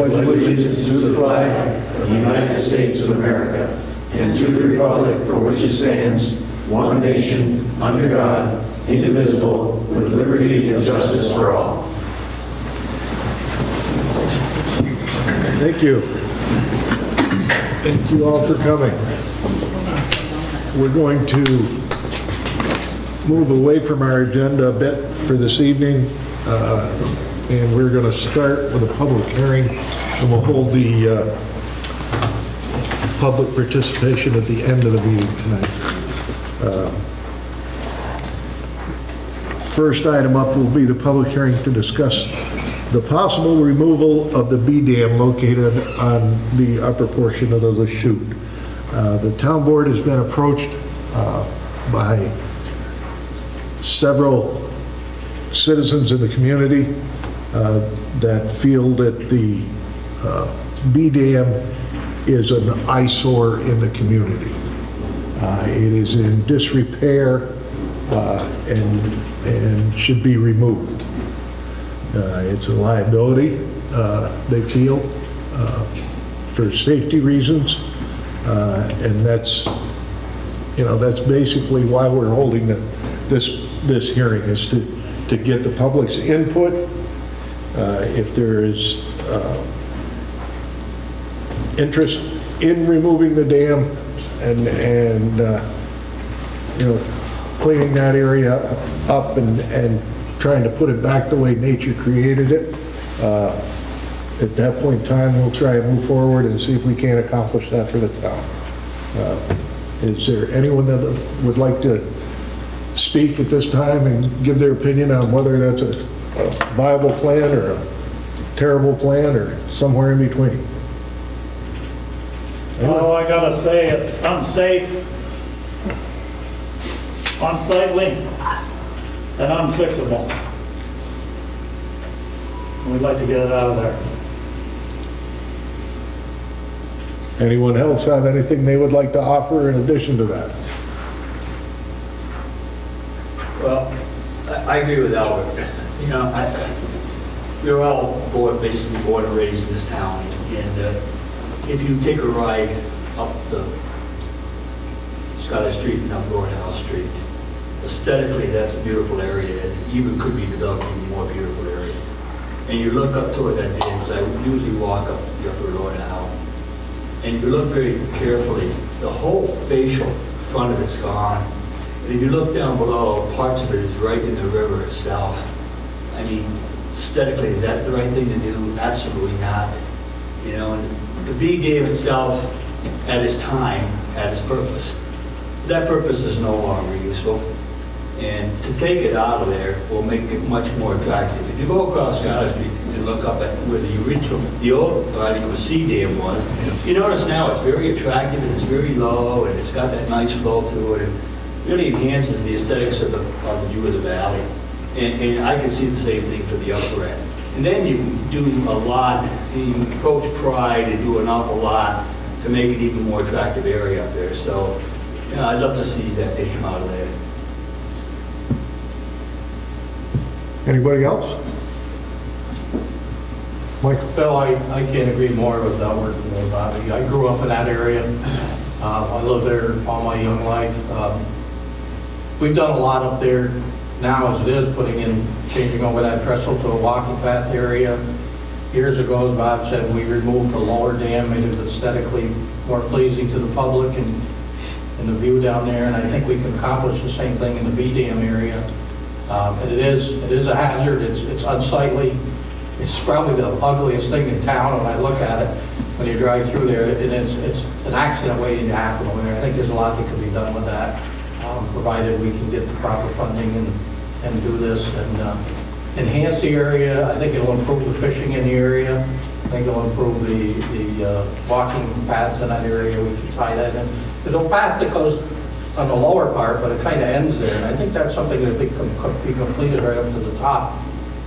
pledge allegiance to the flag of the United States of America and to the republic for which it stands, one nation, under God, indivisible, with liberty and justice for all. Thank you. Thank you all for coming. We're going to move away from our agenda a bit for this evening, and we're going to start with a public hearing, and we'll hold the public participation at the end of the meeting tonight. First item up will be the public hearing to discuss the possible removal of the B dam located on the upper portion of the Lachute. The town board has been approached by several citizens in the community that feel that the B dam is an eyesore in the community. It is in disrepair and should be removed. It's a liability, they feel, for safety reasons, and that's basically why we're holding this hearing, is to get the public's input. If there is interest in removing the dam and cleaning that area up and trying to put it back the way nature created it. At that point in time, we'll try and move forward and see if we can accomplish that for the town. Is there anyone that would like to speak at this time and give their opinion on whether that's a viable plan or a terrible plan or somewhere in between? Oh, I gotta say, it's unsafe, unsightly, and unfixable. We'd like to get it out of there. Anyone else have anything they would like to offer in addition to that? Well, I agree with Albert. We're all basically born and raised in this town, and if you take a ride up the Scottish Street and up Lord House Street, aesthetically that's a beautiful area, and even could be developed even more beautiful area. And you look up toward that dam, because I usually walk up the upper Lord House, and if you look very carefully, the whole facial front of it's gone. And if you look down below, parts of it is right in the river itself. I mean, aesthetically, is that the right thing to do? Absolutely not. And the B dam itself, at its time, had its purpose. That purpose is no longer useful. And to take it out of there will make it much more attractive. If you go across Scottish Street and look up at where the old, I think it was C dam was, you notice now it's very attractive and it's very low and it's got that nice flow through it. And really enhances the aesthetics of the view of the valley. And I can see the same thing for the upper end. And then you can do a lot, you can approach Pride and do an awful lot to make it even more attractive area up there. So, I'd love to see that they come out of there. Anybody else? Michael? Phil, I can't agree more with Albert and Bobby. I grew up in that area. I lived there all my young life. We've done a lot up there now as it is, changing over that trestle to a walking path area. Years ago, as Bob said, we removed the lower dam, made it aesthetically more pleasing to the public and the view down there, and I think we can accomplish the same thing in the B dam area. And it is a hazard, it's unsightly. It's probably the ugliest thing in town when I look at it, when you drive through there, and it's an accident waiting to happen over there. I think there's a lot that can be done with that, provided we can get the proper funding and do this and enhance the area. I think it'll improve the fishing in the area. I think it'll improve the walking paths in that area. We can tie that in. There's a path that goes on the lower part, but it kind of ends there. And I think that's something that could be completed right up to the top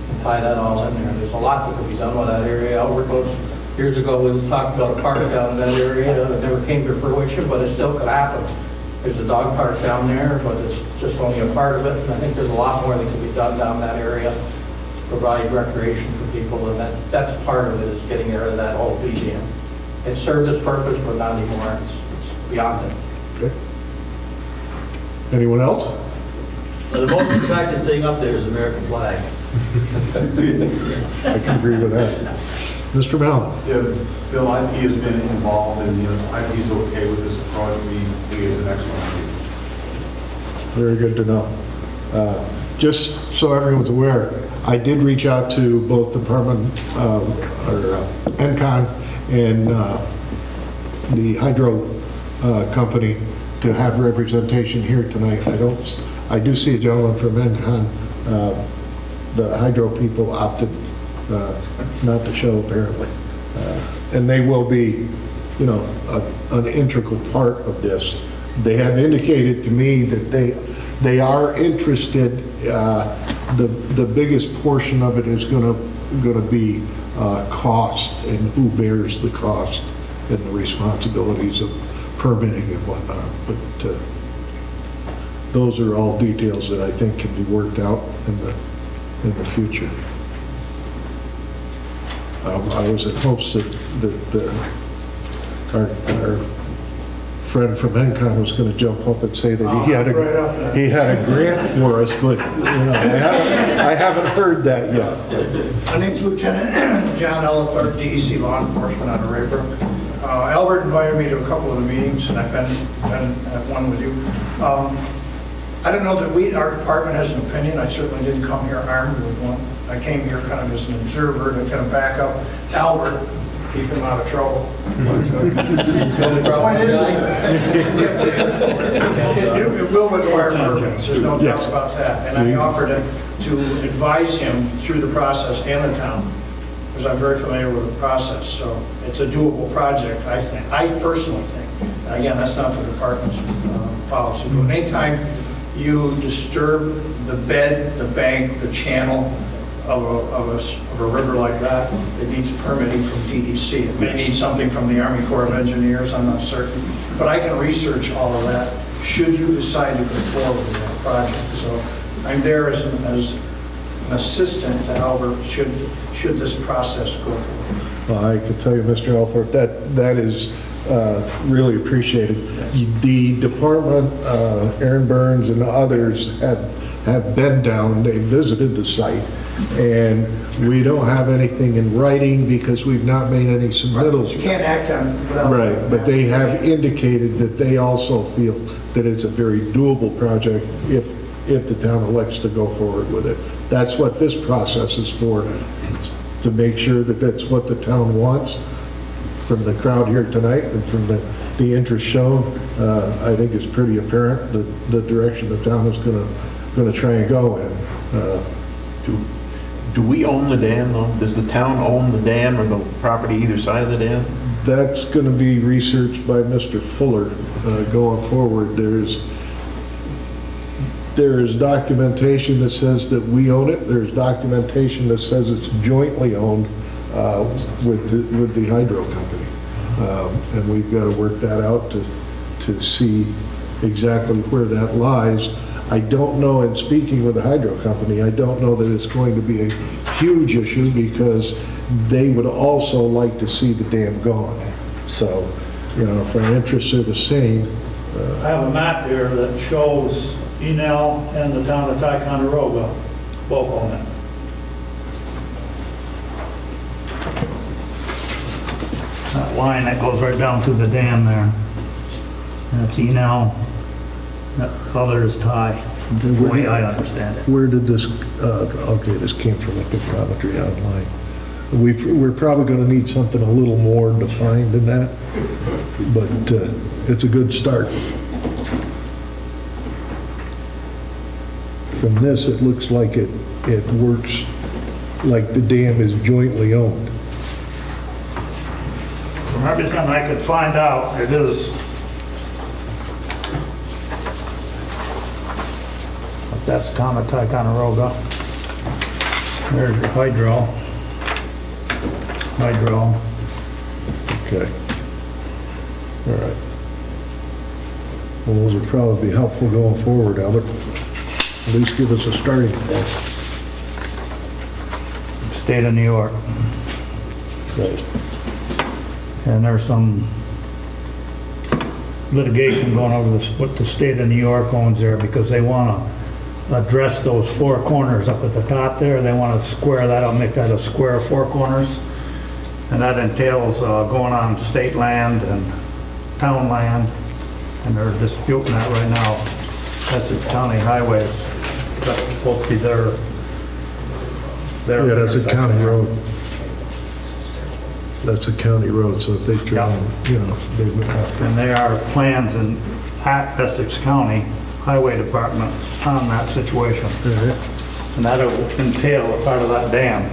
and tie that all in there. There's a lot that could be done with that area. Albert goes, years ago, we talked about a park down in that area. It never came to fruition, but it still could happen. There's a dog park down there, but it's just only a part of it. And I think there's a lot more that can be done down that area. provide recreation for people, and that's part of it, is getting rid of that old V dam. It served its purpose, but not anymore. It's beyond it. Okay. Anyone else? The most attractive thing up there is the American flag. I can agree with that. Mr. Mallon? Yeah, Bill, IP has been involved, and IP is okay with this project. We think it's an excellent idea. Very good to know. Just so everyone's aware, I did reach out to both Department, NCON and the hydro company to have representation here tonight. I do see a gentleman from NCON. The hydro people opted not to show, apparently. And they will be, an integral part of this. They have indicated to me that they are interested. The biggest portion of it is going to be cost and who bears the cost and the responsibilities of permitting and whatnot. But those are all details that I think can be worked out in the future. I was in hopes that our friend from NCON was going to jump up and say that he had a grant for us, but I haven't heard that yet. My name's Lieutenant John Ellithorpe, DEC Law Enforcement out of Rayburn. Albert invited me to a couple of the meetings, and I've been at one with you. I don't know that our department has an opinion. I certainly didn't come here armed with one. I came here kind of as an observer to kind of back up Albert, keep him out of trouble. But, the point is it will require permits. There's no doubt about that. And I offered to advise him through the process and the town, because I'm very familiar with the process. So it's a doable project, I think. I personally think. And again, that's not the department's policy. But anytime you disturb the bed, the bank, the channel of a river like that, it needs permitting from DEC. It may need something from the Army Corps of Engineers, I'm not certain. But I can research all of that should you decide to go forward with that project. So I'm there as an assistant to Albert should this process go forward. Well, I can tell you, Mr. Ellithorpe, that is really appreciated. Yes. The department, Aaron Burns and others have been down, they visited the site, and we don't have anything in writing because we've not made any submittals. You can't act on it without... Right, but they have indicated that they also feel that it's a very doable project if the town elects to go forward with it. That's what this process is for, to make sure that that's what the town wants. From the crowd here tonight and from the interest shown, I think it's pretty apparent the direction the town is going to try and go in. Do we own the dam, though? Does the town own the dam or the property either side of the dam? That's going to be researched by Mr. Fuller going forward. There is documentation that says that we own it. There's documentation that says it's jointly owned with the hydro company. And we've got to work that out to see exactly where that lies. I don't know, in speaking with the hydro company, I don't know that it's going to be a huge issue because they would also like to see the dam gone. So, if our interests are the same. I have a map here that shows Enel and the town of Ticonderoga both on it. That line that goes right down through the dam there. That's Enel. That other is Ty, from the way I understand it. Where did this, okay, this came from a pictometry online. We're probably going to need something a little more defined than that, but it's a good start. From this, it looks like it works like the dam is jointly owned. From everything I could find out, it is. That's town of Ticonderoga. There's your hydro. Okay. All right. Well, those would probably be helpful going forward, Albert. At least give us a starting point. state of New York. Right. And there's some litigation going over this, what the state of New York owns there, because they want to address those four corners up at the top there. They want to square that up, make that a square four corners. And that entails going on state land and town land, and they're disputing that right now. That's the county highways. That's supposed to be their Yeah, that's a intersection. county road. That's a county road, so if they try, you know, they would have to. And there are plans in Essex County Highway Department on that situation. And that'll entail a part of that dam.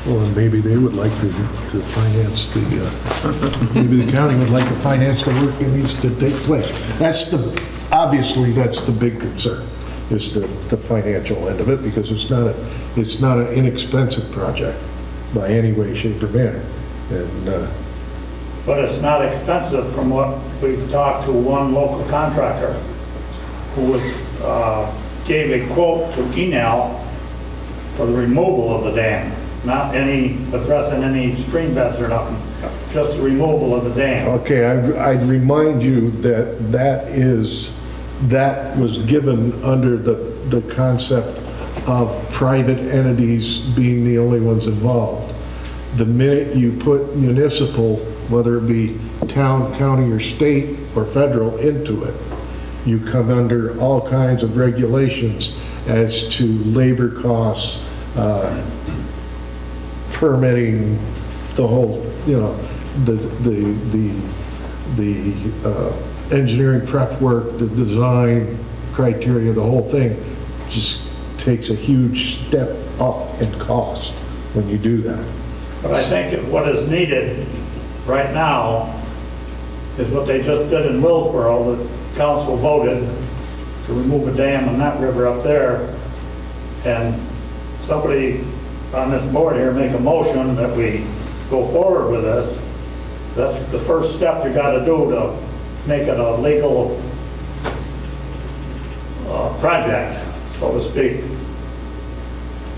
Well, and maybe they would like to finance maybe the county would like to finance the work that needs to take place. Obviously, that's the big concern, is the financial end of it, because it's not an inexpensive project by any way, shape, or manner. And, But it's not expensive from what we've talked to one local contractor who gave a quote to Enel for the removal of the dam. Not addressing any stream beds or nothing, just the removal of the dam. okay, I'd remind you that was given under the concept of private entities being the only ones involved. The minute you put municipal, whether it be town, county, or state, or federal, into it, you come under all kinds of regulations as to labor costs, permitting, the whole, you know, the engineering prep work, the design criteria, the whole thing just takes a huge step up in cost when you do that. But I think what is needed right now is what they just did in Willsboro. The council voted to remove a dam in that river up there, and somebody on this board here make a motion that we go forward with this. That's the first step you got to do to make it a legal project, so to speak.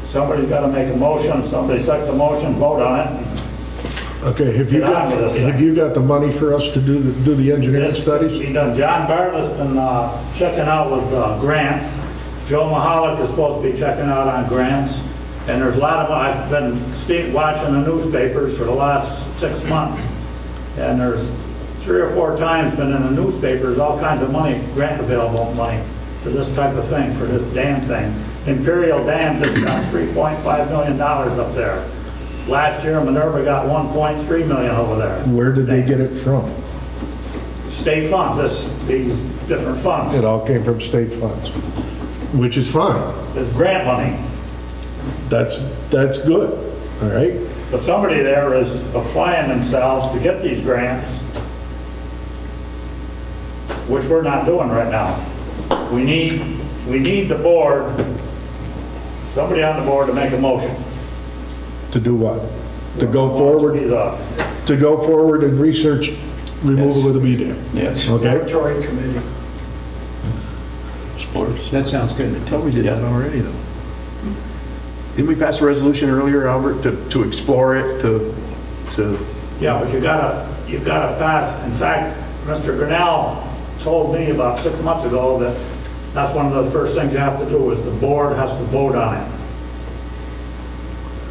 Somebody's got to make a motion, somebody second the motion, vote on it. Okay, have you Get on with this thing. got the money for us to do the engineering This studies? be done. John Bartlett's been checking out with grants. Joe Mahalik is supposed to be checking out on grants. And there's a lot of, I've been watching the newspapers for the last 6 months. And there's 3 or 4 times been in the newspapers, all kinds of money, grant available money for this type of thing, for this dam thing. Imperial Dam just got $3.5 million up there. Last year, Minerva got $1.3 million over there. Where did they get it from? State funds, these different funds. It all came from state funds, which is fine. It's grant money. That's good, all right? But somebody there is applying themselves to get these grants, which we're not doing right now. We need the board, somebody on the board to make a motion. To do what? To go forward, to go forward and research removal of the B dam? Yes. Okay? Exploratory committee. That sounds good. I thought we did that already, though. Didn't we pass a resolution earlier, Albert, to explore it, to... Yeah, but you gotta pass. In fact, Mr. Grinnell told me about 6 months ago that that's one of the first things you have to do, is the board has to vote on it.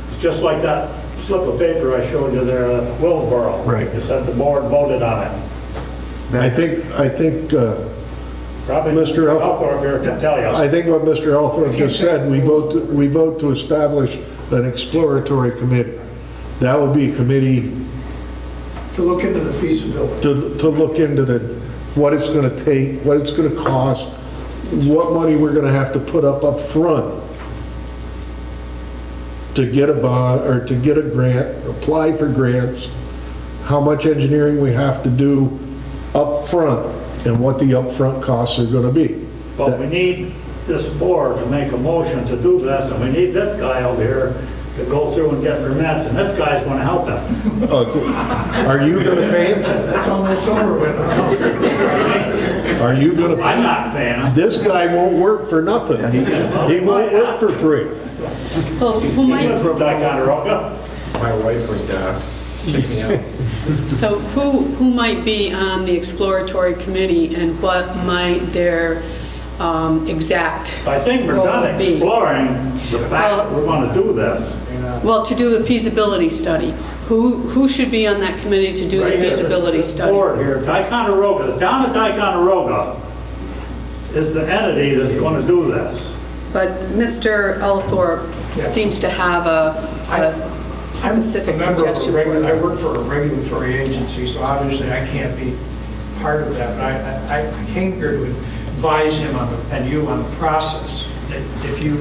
It's just like that slip of paper I showed you there at Willsboro. Right. It said the board voted on it. I think, Probably Mr. Althorpe here can tell you. I think what Mr. Althorpe just said, we vote to establish an exploratory committee. That would be a committee To look into the feasibility. to look into what it's going to take, what it's going to cost, what money we're going to have to put up front to get a bond, or to get a grant, apply for grants, how much engineering we have to do up front, and what the upfront costs are going to be. But we need this board to make a motion to do this, and we need this guy over here to go through and get permits, and this guy's going to help him. Okay. Are you going to pay him? That's almost over with. Are you gonna? I'm not paying them. This guy won't work for nothing. He won't work for free. Well, who He might, lives from Ticonderoga. My wife would kick me out. so who might be on the exploratory committee and what might their exact I think we're role done be? exploring the fact that we're going to do this. Well, to do a feasibility study. Who should be on that committee to do the Right here, feasibility this study? board here, Ticonderoga, the town of Ticonderoga is the entity that's going to do this. But Mr. Ellithorpe seems to have a specific I'm a member of a suggestion for I us. work for a regulatory agency, so obviously I can't be part of that, but I came here to advise him and you on the process. If you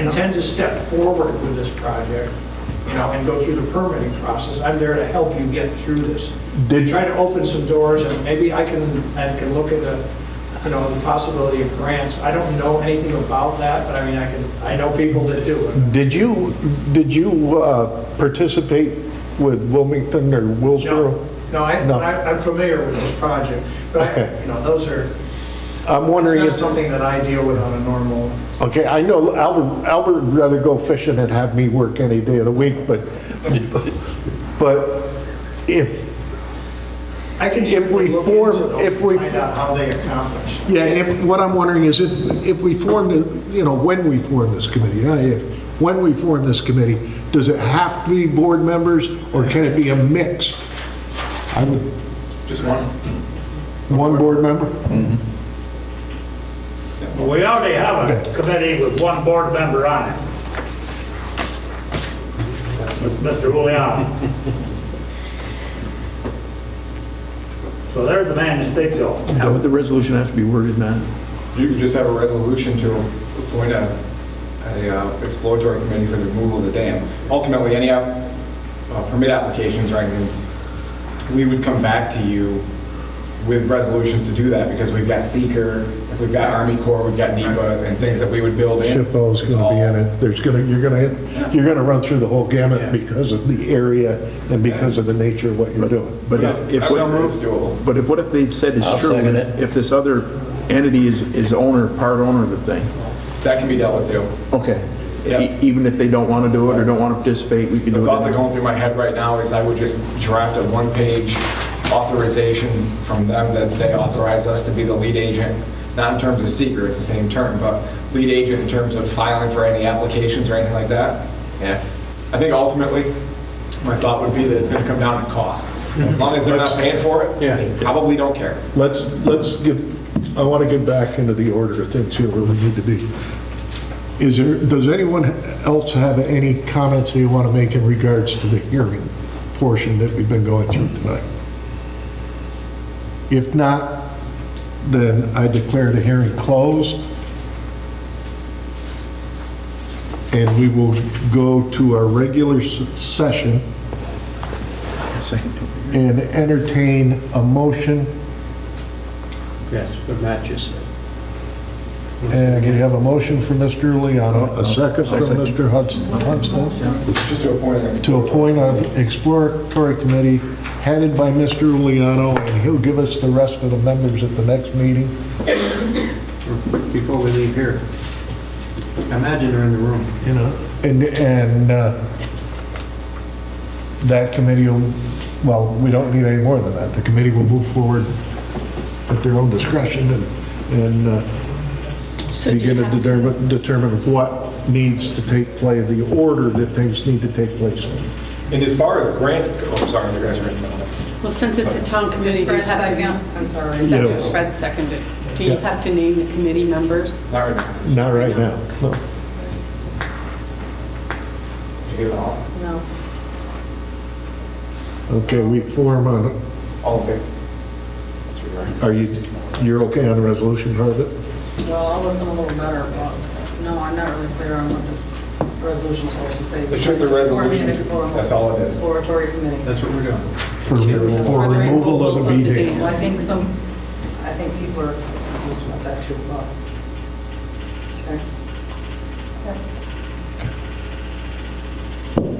intend to step forward with this project, and go through the permitting process, I'm there to help you get through this. Try to open some doors, and maybe I can look at the possibility of grants. I don't know anything about that, but I mean, I know people that do. Did you participate with Wilmington or Willsboro? No, I'm familiar with this project, but Okay. those are, I'm wondering it's if, not something that I deal with on a normal. okay, I know Albert would rather go fishing than have me work any day of the week, but if, I can If certainly we look form- into those if we- and find out how they accomplish. yeah, what I'm wondering is if we form, when we form this committee, when we form this committee, does it have to be board members or can it be a mix? I would, Just one. one board member? Well, we already have a committee with one board member on it. Mr. Juliano. So there's the man to speak to. How would the resolution have to be worded, Matt? You could just have a resolution to appoint a exploratory committee for the removal of the dam. Ultimately, any permit applications or anything, we would come back to you with resolutions to do that, because we've got seeker, if we've got Army Corps, we've got NEPA, and things that we would build in. SHPO's It's gonna be in all- it. You're gonna run through the whole gamut because of the area and because of the nature of what you're doing. But Yeah, if, I don't know if it's doable. but if, what if they said it's true, if this other entity is owner, part owner of the thing? That can be dealt with too. Okay. Yeah. Even if they don't want to do it or don't want to participate, we can The do thought that's it. going through my head right now is I would just draft a one-page authorization from them that they authorize us to be the lead agent, not in terms of seeker, it's the same term, but lead agent in terms of filing for any applications or anything like that. Yeah. I think ultimately, my thought would be that it's going to come down to cost. As long as they're not paying for it, they probably don't care. Let's I want to get back into the order of things here where we need to be. Does anyone else have any comments they want to make in regards to the hearing portion that we've been going through tonight? If not, then I declare the hearing closed. And we will go to our regular session Second. and entertain a motion. Yes, what Matt just said. And we have a motion from Mr. Liano, a second from Mr. Hudson, Just to appoint an to appoint an exploratory committee headed by Mr. Liano, and he'll give us the rest of the members at the next meeting. Before we leave here, I imagine they're in the room. And that committee will, well, we don't need any more than that. The committee will move forward at their own discretion and So do you begin have to to- determine what needs to take place, the order that things need to take place in. And as far as grants, oh, sorry, you guys are. Well, since it's a town committee, do you Fred have to... second, I'm sorry. Second, Yes. Fred seconded. Do you Yeah. have to name the committee members? Not right now. Not right now, no. Did you get it all? No. Okay, we form on, All of it? That's right. you're okay on the resolution part of it? Well, I'll listen a little better, but no, I'm not really clear on what this resolution's supposed to say. It's just a resolution. That's all it is. Exploratory committee. That's what we're doing. For removal of the BD. Well, I think people are confused about that too, but. Okay.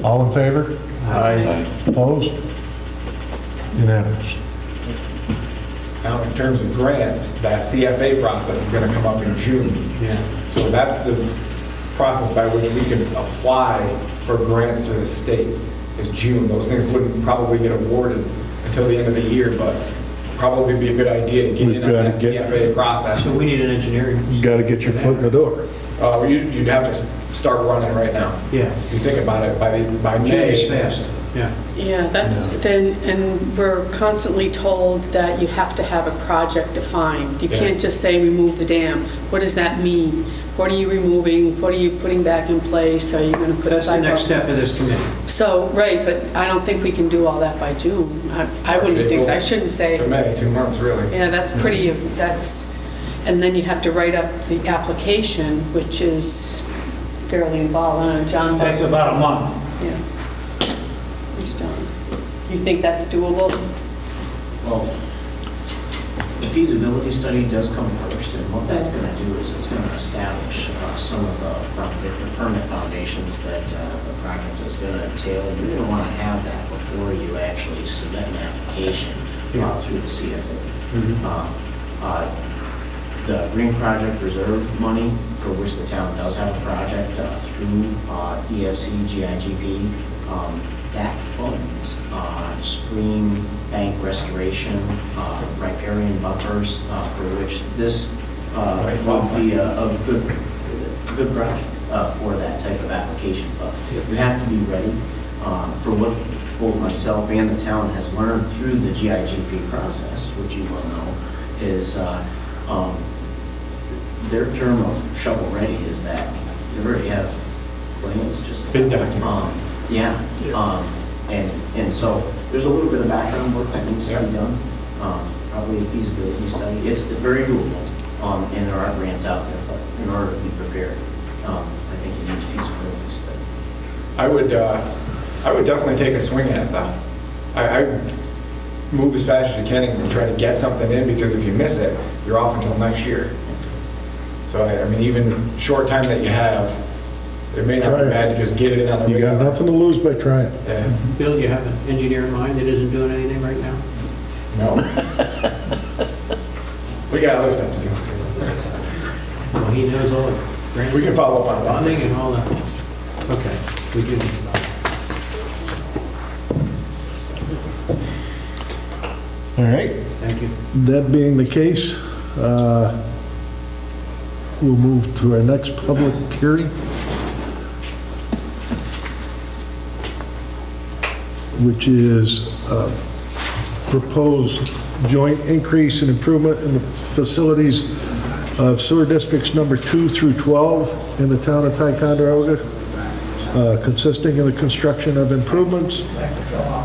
All in favor? Aye. Opposed? Unanimous. I Now, in terms of grant, that CFA process is gonna come up in June. Yeah. So that's the process by which we can apply for grants through the state, is June. Those things wouldn't probably get awarded until the end of the year, but probably be a good idea to get We've in on that gotta get- CFA process. So we need an engineering. You got to get your foot in the door. You'd have to start running right now. Yeah. You think about it, by June May. is fast, yeah. Yeah, that's, then, and we're constantly told that you have to have a project defined. You Yeah. can't just say remove the dam. What does that mean? What are you removing? What are you putting back in place? Are you going to put That's the next sidewalks? step of this committee. So, right, but I don't think we can do all that by June. I wouldn't think, so. I shouldn't say. To May, 2 months, really. Yeah, that's pretty, that's, and then you'd have to write up the application, which is fairly involved. I don't know, John. Takes about a month. Yeah. Which, John, you think that's doable? Well, the feasibility study does come first, and what that's going to do is it's going to establish some of the permit foundations that the project is going to entail, and you're going to want to have that before you actually submit an application through the CFA. The Green Project Reserve money, for which the town does have a project through EFC, GIGP, that funds stream bank restoration, riparian buffers, for which this would be a good project for that type of application. But you have to be ready for what both myself and the town has learned through the GIGP process, which you well know, is their term of shovel-ready is that you already have plans just... Bid documents. Yeah. And so there's a little bit of background work that needs to be done, probably a feasibility study. It's very doable, and there are grants out there, but in order to be prepared, I think you need a feasibility study. I would definitely take a swing at it, though. I move as fast as you can and try to get something in, because if you miss it, you're off until next year. So, I mean, even short time that you have, it may not Try be it. bad to just get it in on the You got radar. nothing to lose by trying. Yeah. Bill, you have an engineer in mind that isn't doing anything right now? No. We got other stuff to do. Well, he knows all the grant We can follow up on that. funding and all that. Okay, we can. All right. Thank you. That being the case, we'll move to our next public hearing, which is proposed joint increase and improvement in the facilities of sewer districts number 2 through 12 in the town of Ticonderoga, consisting of the construction of improvements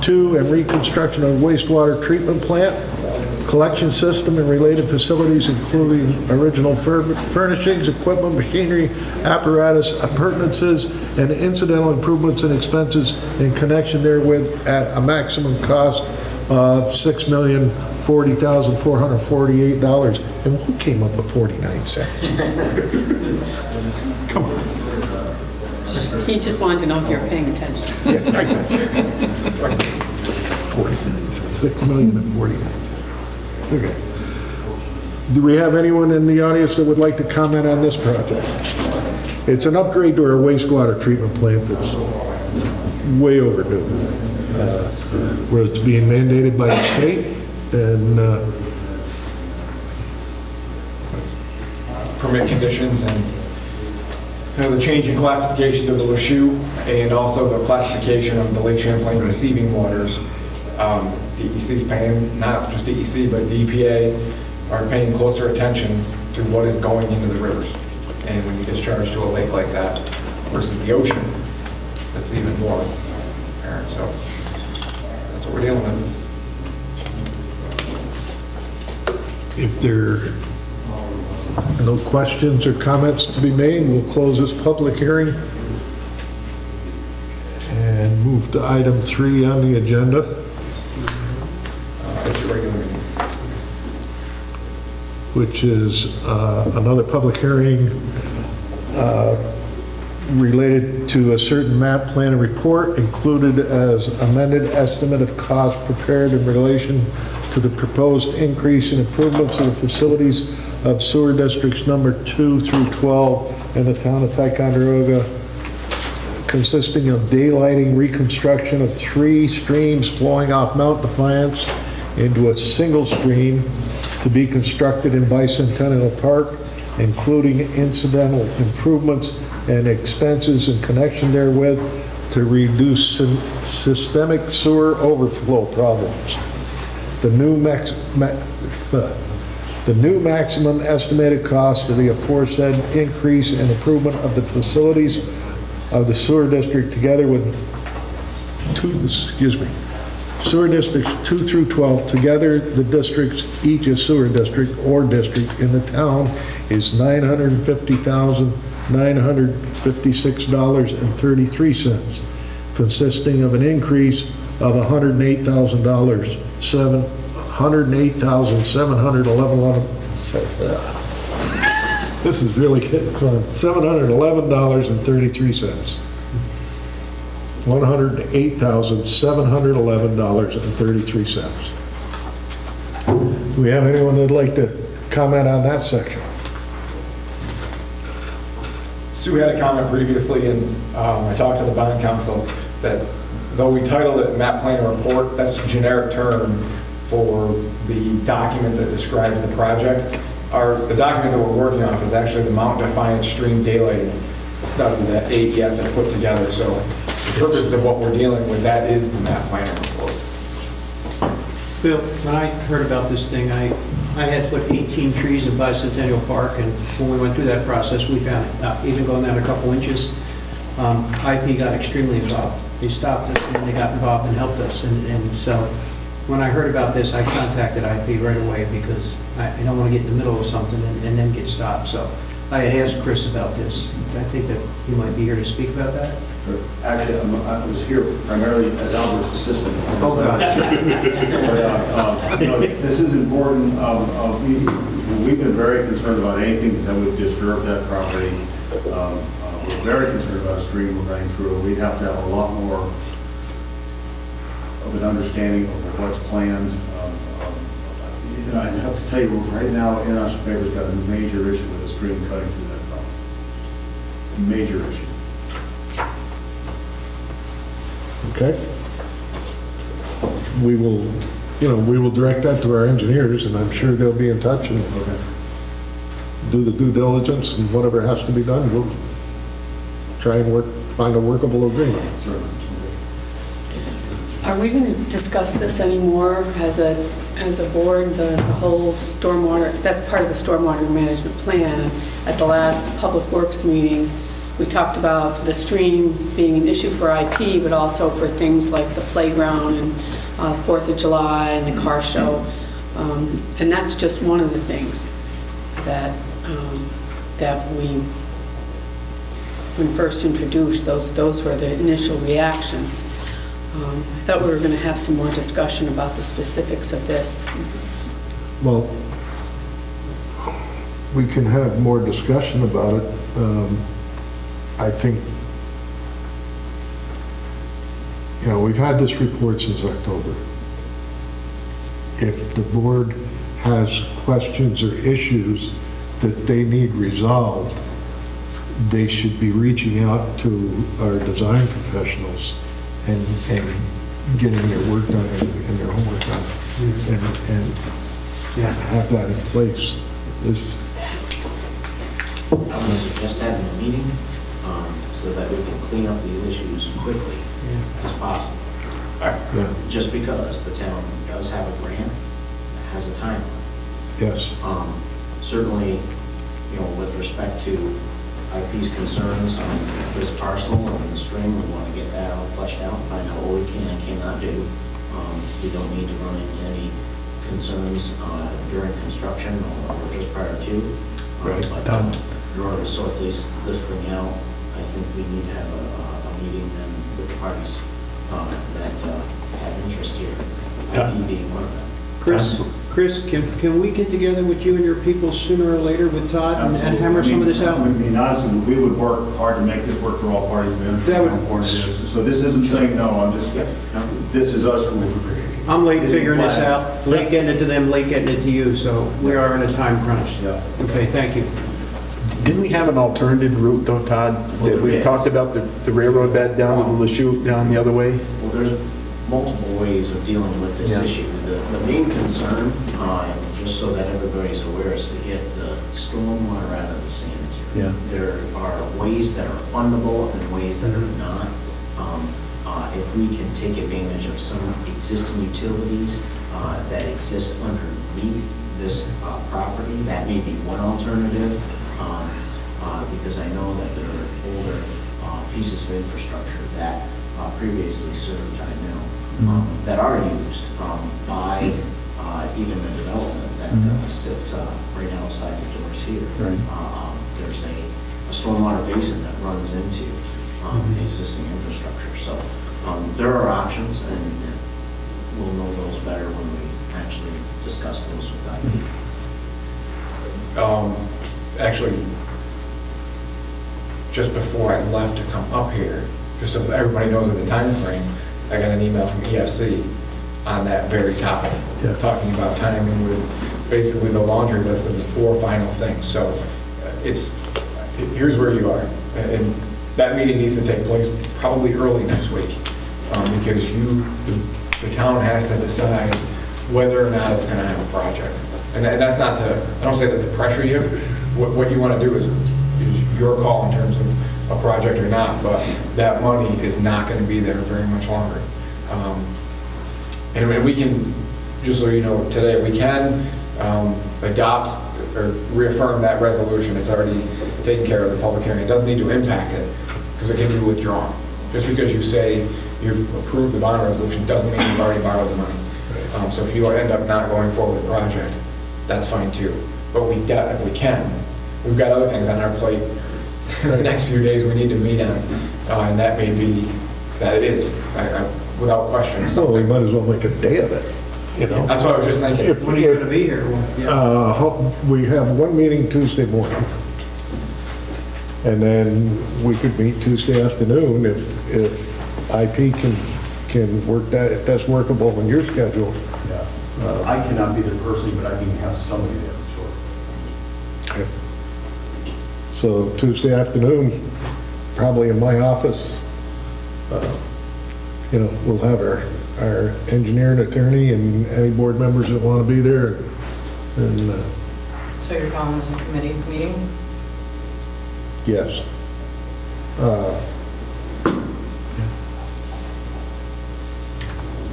to and reconstruction of wastewater treatment plant, collection system and related facilities, including original furnishings, equipment, machinery, apparatus, appurtenances, and incidental improvements and expenses in connection therewith at a maximum cost of $6,040,448. And who came up with 49 cents? Come on. He just wanted to know if you're paying attention. Yeah, right. 49 cents, $6,049,000. Okay. Do we have anyone in the audience that would like to comment on this project? It's an upgrade to our wastewater treatment plant that's way overdue. Where it's being mandated by the state, and Permit conditions and, the change in classification of the Lachute, and also the classification of the Lake Champlain receiving waters. DEC's paying, not just DEC, but the EPA are paying closer attention to what is going into the rivers. And when you discharge to a lake like that versus the ocean, that's even more apparent. So that's what we're dealing with. if there are no questions or comments to be made, we'll close this public hearing and move to item 3 on the agenda, It's your regular meeting. which is another public hearing related to a certain map plan and report included as amended estimate of cost prepared in relation to the proposed increase in improvements of the facilities of sewer districts number 2 through 12 in the town of Ticonderoga, consisting of daylighting reconstruction of 3 streams flowing off Mount Defiance into a single stream to be constructed in Bicentennial Park, including incidental improvements and expenses in connection therewith to reduce systemic sewer overflow problems. The new maximum estimated cost of the aforesaid increase and improvement of the facilities of the sewer district together with sewer districts 2 through 12, together the districts, each a sewer district or district in the town, is $950,956.33, consisting of an increase of $108,711. This is really getting fun. $711.33. $108,711.33. Do we have anyone that'd like to comment on that section? Sue had a comment previously, and I talked to the bond council, that though we titled it map plan report, that's a generic term for the document that describes the project. The document that we're working off is actually the Mount Defiance Stream Daylighting study that AES had put together. So the purpose of what we're dealing with, that is the map plan report. Bill, when I heard about this thing, I had put 18 trees in Bicentennial Park, and when we went through that process, we found even going down a couple inches, IP got extremely involved. They stopped us and they got involved and helped us. And so when I heard about this, I contacted IP right away because I don't want to get in the middle of something and then get stopped. So I had asked Chris about this. I think that he might be here to speak about that. Actually, I was here primarily as Albert's assistant. Oh, God. This is important. We've been very concerned about anything that would disturb that property. We're very concerned about a stream running through. We'd have to have a lot more of an understanding of what's planned. I have to tell you, right now, Innos Paper's got a major issue with the stream cutting through that property. Major issue. Okay. We will direct that to our engineers, and I'm sure they'll be in touch and do the due diligence, and whatever has to be done, we'll try and find a workable agreement. Are we going to discuss this anymore as a board, the whole stormwater, that's part of the stormwater management plan? At the last Public Works meeting, we talked about the stream being an issue for IP, but also for things like the playground and 4th of July and the car show. And that's just one of the things that we first introduced. Those were the initial reactions. I thought we were going to have some more discussion about the specifics of this. Well, we can have more discussion about it. I think, we've had this report since October. If the board has questions or issues that they need resolved, they should be reaching out to our design professionals and getting their work done and their homework done, and have that in place. I would suggest having a meeting so that we can clean up these issues quickly as possible. Yeah. Just because the town does have a grant that has a timeline. Yes. Certainly, with respect to IP's concerns on this parcel and the stream, we want to get that all fleshed out, find out what we can and cannot do. We don't need to run into any concerns during construction or just prior to. Right. But in order to sort this thing out, I think we need to have a meeting then with the parties that have interest here, IP being one of them. Chris, can we get together with you and your people sooner or later with Todd and hammer some of this out? I mean, honestly, we would work hard to make this work for all parties. That would- So this isn't saying no, this is us I'm late figuring this out, late getting it to them, late getting it to you, so we are in a time crunch. Yeah. Okay, thank you. Didn't we have an alternative route though, Todd? That we talked about the railroad bed down to the chute down the other way? Well, there's multiple ways of dealing with this Yeah. issue. The main concern, just so that everybody's aware, is to get the stormwater out of the sanitary. Yeah. There are ways that are fundable and ways that are not. If we can take advantage of some existing utilities that exist underneath this property, that may be one alternative, because I know that there are older pieces of infrastructure that previously served I know that are used by even the development that sits right outside the doors here. Right. There's a stormwater basin that runs into existing infrastructure. So there are options, and we'll know those better when we actually discuss those with IP. Actually, just before I left to come up here, just so everybody knows of the time frame, I got an email from EFC on that very topic, talking about timing with basically the laundry list of the 4 final things. So here's where you are. And that meeting needs to take place probably early next week, because the town has to decide whether or not it's going to have a project. And that's not to, I don't say that to pressure you. What you want to do is your call in terms of a project or not, but that money is not going to be there very much longer. And we can, just so you know, today, we can adopt or reaffirm that resolution. It's already taken care of the public hearing. It doesn't need to impact it, because it can be withdrawn. Just because you say you've approved the bond resolution doesn't mean you've already borrowed the money. So if you end up not going forward with the project, that's fine too. But if we can, we've got other things on our plate in the next few days we need to meet on, and that may be, that it is, without question. So we might as well make a day of it, you know? That's what I was just thinking. When are you going to be here? We have one meeting Tuesday morning, and then we could meet Tuesday afternoon if IP can work that, if that's workable in your schedule. I cannot be there personally, but I can have somebody there, sure. Okay. So Tuesday afternoon, probably in my office, we'll have our engineer and attorney and any board members that want to be there. And So you're calling this a committee meeting? yes.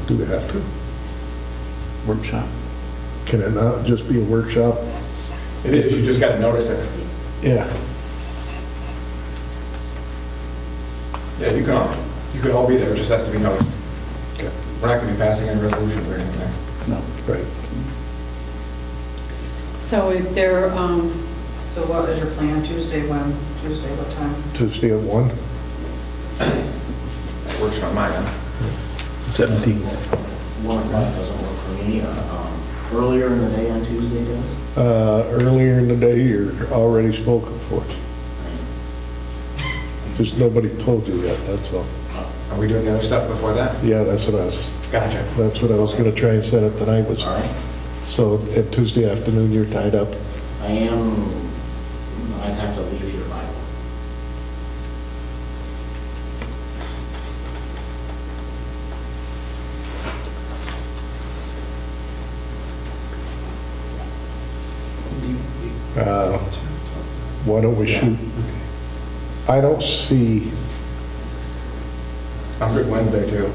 Do we have to? Workshop. Can it not just be a workshop? It is, you just got to notice it. Yeah. Yeah, you could all be there, it just has to be noticed. Okay. We're not going to be passing any resolutions or anything. No. Right. So if there, So what is your plan Tuesday, Tuesday, what time? Tuesday at 1? That works for my end. 17. 1 o'clock doesn't work for me. Earlier in the day on Tuesday does? Earlier in the day, you're already spoken for. Just nobody told you that, that's all. Are we doing the other stuff before that? Yeah, that's what I was going to try and set up tonight was, All right. so at Tuesday afternoon, you're tied up. I'd have to leave here by 1. Why don't we shoot? I don't see, I'm good Wednesday too. I'm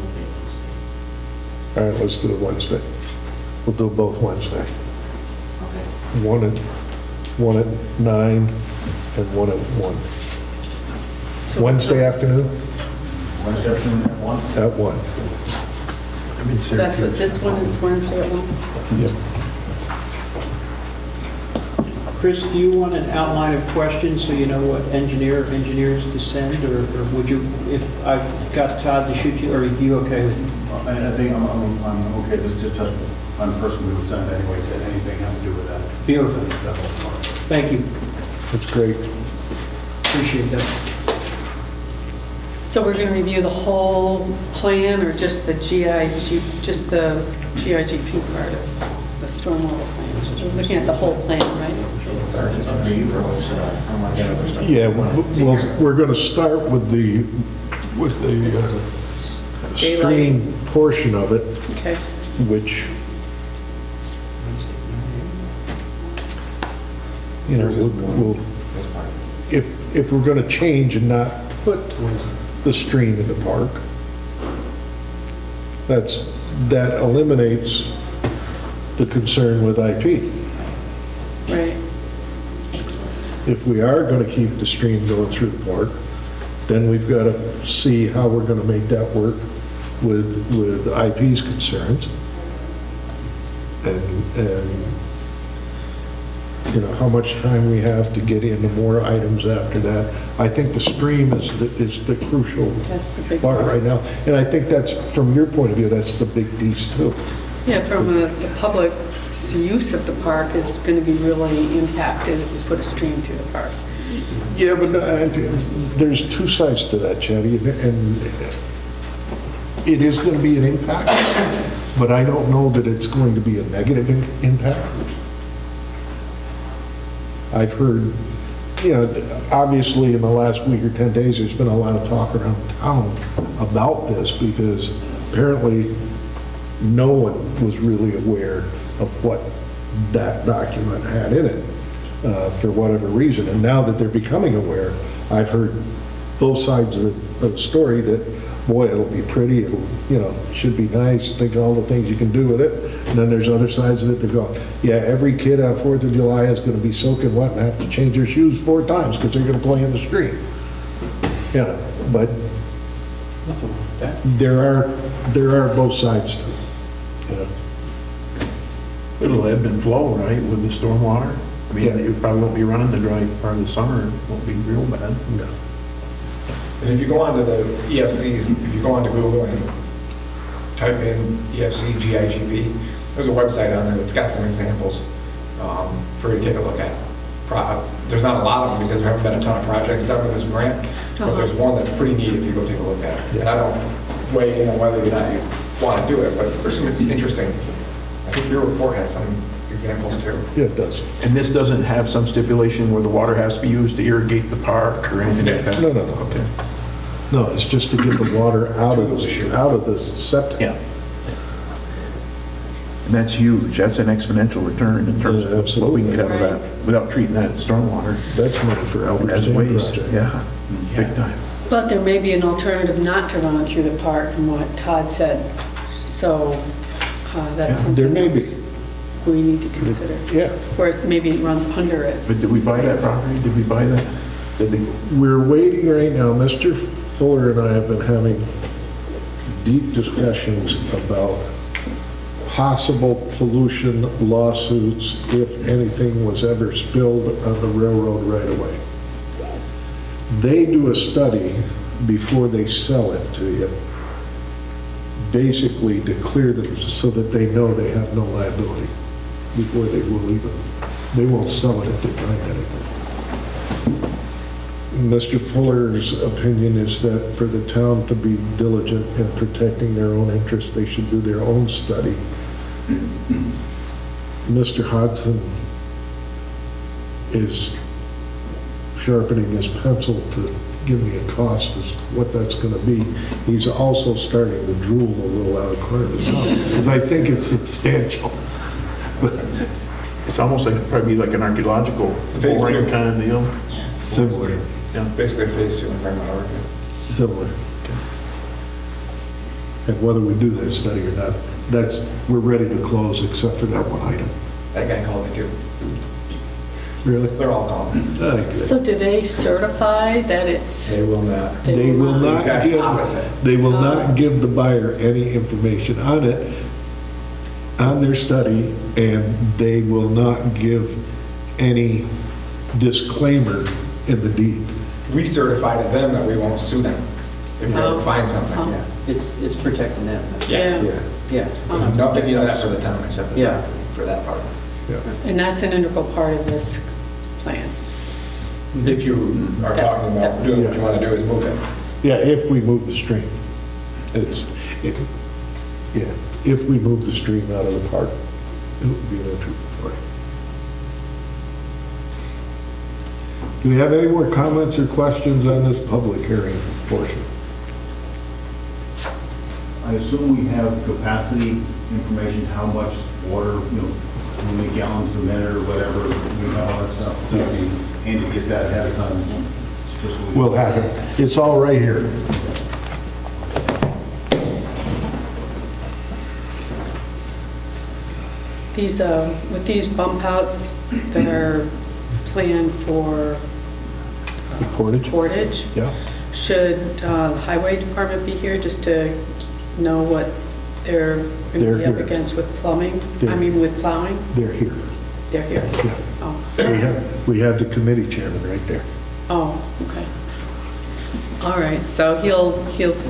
okay Wednesday. all right, let's do it Wednesday. We'll do both Wednesday. Okay. One at 9 and one at 1. Wednesday afternoon Wednesday afternoon at 1? at 1. so that's what this one is, Wednesday at 1? Yep. Chris, do you want an outline of questions so you know what engineers to send, or would you, if I've got Todd to shoot you, or are you okay with it? And I think I'm okay, this is just one person we would send anyway, to anything having to do with that. Beautiful. That whole part. Thank you. That's great. Appreciate that. So we're going to review the whole plan or just the just the GIGP part of the stormwater plan? We're looking at the whole plan, right? It's up to you folks, I want to get other stuff. Yeah, we're going to start with the stream portion of it, Okay. which, you know, we'll, if we're going to change and not put the stream in the park, that eliminates the concern with IP. Right. If we are going to keep the stream going through the park, then we've got to see how we're going to make that work with IP's concerns. And you know, how much time we have to get into more items after that. I think the stream is the crucial That's the big part right now. And I think that's, from your point of view, that's the big piece too. Yeah, from the public's use of the park is going to be really impacted if we put a stream through the park. Yeah, but there's two sides to that, Chatty, and it is going to be an impact, but I don't know that it's going to be a negative impact. I've heard, you know, obviously in the last week or 10 days, there's been a lot of talk around town about this because apparently no one was really aware of what that document had in it for whatever reason. And now that they're becoming aware, I've heard both sides of the story that, boy, it'll be pretty, it'll, you know, should be nice, think of all the things you can do with it. And then there's other sides of it that go, yeah, every kid on 4th of July is going to be soaking wet and have to change their shoes 4 times because they're going to play in the street. You know, but there are both sides to it. You know. It'll ebb and flow, right, with the stormwater? I mean, Yeah. you probably won't be running the dry part of the summer, it won't be real bad. No. And if you go onto the EFCs, if you go onto Google and type in EFC GIGB, there's a website on there that's got some examples for you to take a look at. There's not a lot of them because there haven't been a ton of projects done with this grant, but there's one that's pretty neat if you go take a look at it. And I don't weigh in on whether or not you want to do it, but there's some interesting. I think your report has some examples too. Yeah, it does. And this doesn't have some stipulation where the water has to be used to irrigate the park or anything like that? No. Okay. No, it's just to get the water out of the septic. Yeah. And that's huge, that's an exponential return in terms Yeah, of what we can absolutely. cover that without treating that as stormwater. That's money for Albert As Sand waste, project. yeah, big time. But there may be an alternative not to run it through the park from what Todd said. So that's something There may be. we need to consider. Yeah. Or maybe it runs under it. But did we buy that property? Did we buy that? We're waiting right now. Mr. Fuller and I have been having deep discussions about possible pollution lawsuits if anything was ever spilled on the railroad right away. They do a study before they sell it to you, basically to clear them so that they know they have no liability before they won't sell it if they find anything. Mr. Fuller's opinion is that for the town to be diligent in protecting their own interests, they should do their own study. Mr. Hodson is sharpening his pencil to give me a cost as what that's going to be. He's also starting to drool a little out of the corner of his mouth, because I think it's substantial. It's almost like, probably like an archaeological phase boring two. kind of deal. Similar. Yeah. Basically phase 2 environmental review. Similar. And whether we do that study or not, we're ready to close except for that one item. That guy called me too. Really? They're all calling. Good. So do they certify that it's? They will not. They will not Exact give, opposite. they will not give the buyer any information on it, on their study, and they will not give any disclaimer in the deed. We certify to them that we won't sue them if we ever find something. Oh. It's protecting them. Yeah. Yeah. There's nothing in that for the town except the Yeah. for that part. And that's an integral part of this plan. If you are talking about doing what you want to do is move it. Yeah, if we move the stream. If we move the stream out of the park, it would be no trouble for it. Do we have any more comments or questions on this public hearing portion? I assume we have capacity information, how much water, how many gallons a minute or whatever, we have all that stuff. Yes. It'd be handy to get that ahead of time. Just so we- We'll have it. It's all right here. These, with these bump outs that are planned for The portage? Portage, Yeah, should the highway department be here just to know what they're going to They're be up here. against with plumbing? They're- With plowing? they're here. They're here? Yeah. Oh, We have the committee chairman right there. oh, okay. All right, so he'll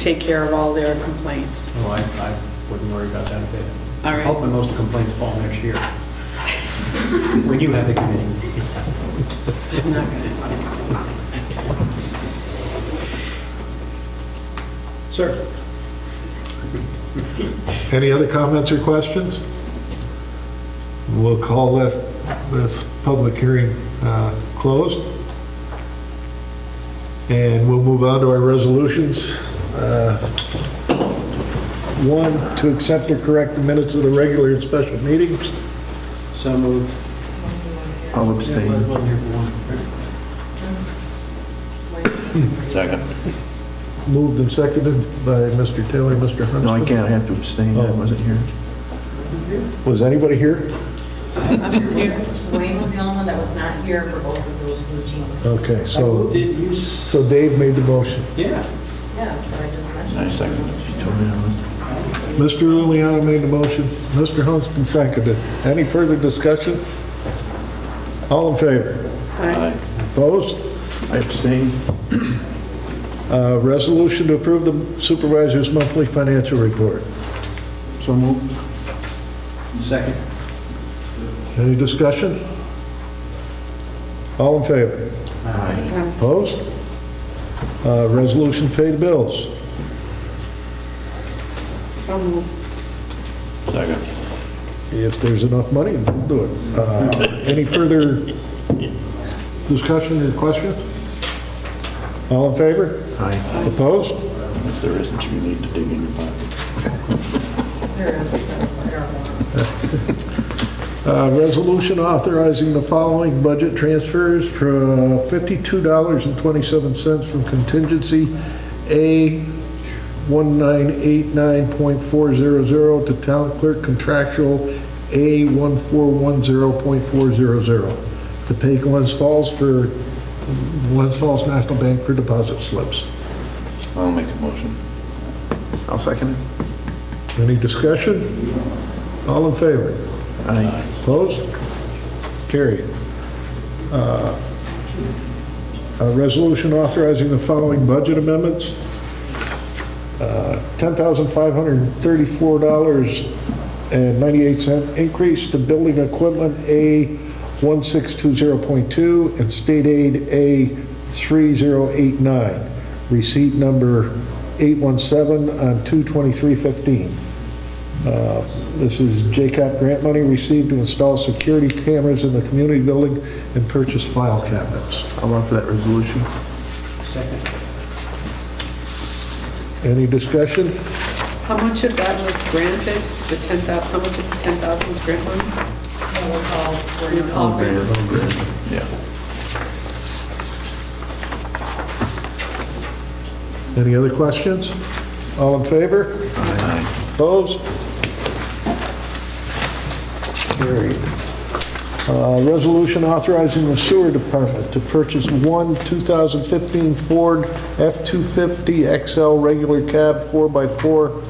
take care of all their complaints. No, I wouldn't worry about that a bit. All I'm right. hoping most of the complaints fall next year. When you have the committee. I'm not gonna. Sir? Any other comments or questions? We'll call this public hearing closed. And we'll move on to our resolutions. One, to accept or correct the minutes of the regular and special meetings. So moved. I'll abstain. Second. Moved and seconded by Mr. Taylor, Mr. Huntsman. No, I can't, I have to abstain, I wasn't here. Was anybody here? I was here. Wayne was the only one that was not here for both of those meetings. Okay, so Did you? Dave made the motion. Yeah. Yeah, but I just mentioned. I second. Mr. Liliano made the motion. Mr. Huntsman seconded. Any further discussion? All in favor? Aye. Opposed? I abstain. Resolution to approve the supervisor's monthly financial report. So moved. Second. Any discussion? All in favor? Opposed? Resolution to pay the bills. Second. If there's enough money, we'll do it. Any further discussion or questions? All in favor? Aye. Opposed? If there isn't, you need to dig in your pocket. There is, we said it's like Resolution authorizing the following budget transfers for $52.27 from contingency A 1989.400 to town clerk contractual A 1410.400 to pay Glens Falls National Bank for deposit slips. I'll make the motion. I'll second it. Any discussion? All in favor? Aye. Opposed? Carried. A resolution authorizing the following budget amendments. $10,534.98 increase to building equipment A 1620.2 and state aid A 3089. Receipt number 817 on 2/23/15. This is JCAP grant money received to install security cameras in the community building and purchase file cabinets. I'll offer that resolution. Second. Any discussion? How much of that was granted? The 10,000, how much of the 10,000 was grant money? It was all. It was all grant. Yeah. Any other questions? All in favor? Aye. Opposed? Carried. Resolution authorizing the sewer department to purchase one 2015 Ford F-250 XL regular cab 4x4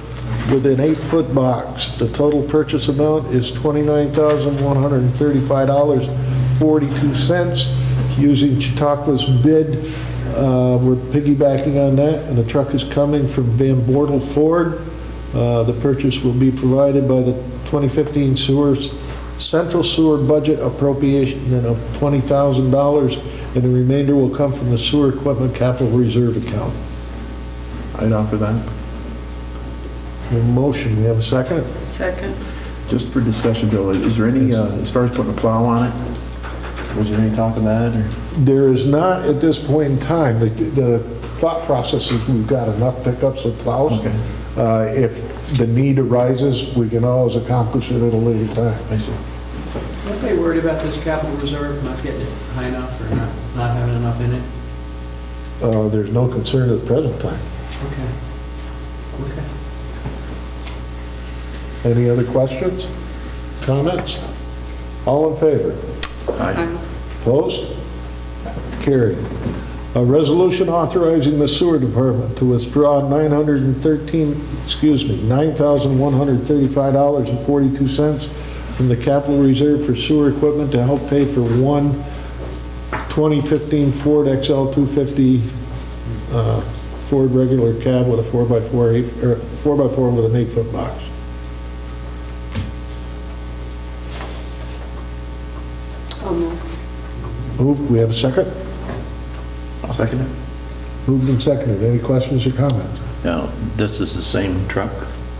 with an 8-foot box. The total purchase amount is $29,135.42. Using Chautauqua's bid, we're piggybacking on that, and the truck is coming from Van Bortle Ford. The purchase will be provided by the 2015 Central Sewer Budget Appropriation of $20,000, and the remainder will come from the Sewer Equipment Capital Reserve Account. I'd offer that. We have a motion, we have a second? Second. Just for discussion, Bill, is there any, as far as putting a plow on it, was there any talk of that, or? There is not at this point in time. The thought process is we've got enough pickups with plows. Okay. If the need arises, we can always accomplish it at a later time. I see. Aren't they worried about this capital reserve not getting it high enough or not having enough in it? There's no concern at the present time. Okay. Okay. Any other questions? Comments? All in favor? Aye. Opposed? Carried. A resolution authorizing the sewer department to withdraw $9,135.42 from the capital reserve for sewer equipment to help pay for one 2015 Ford XL250 Ford regular cab with a 4x4 with an 8-foot box. I'll move. Moved, we have a second? I'll second it. Moved and seconded. Any questions or comments? Now, this is the same truck?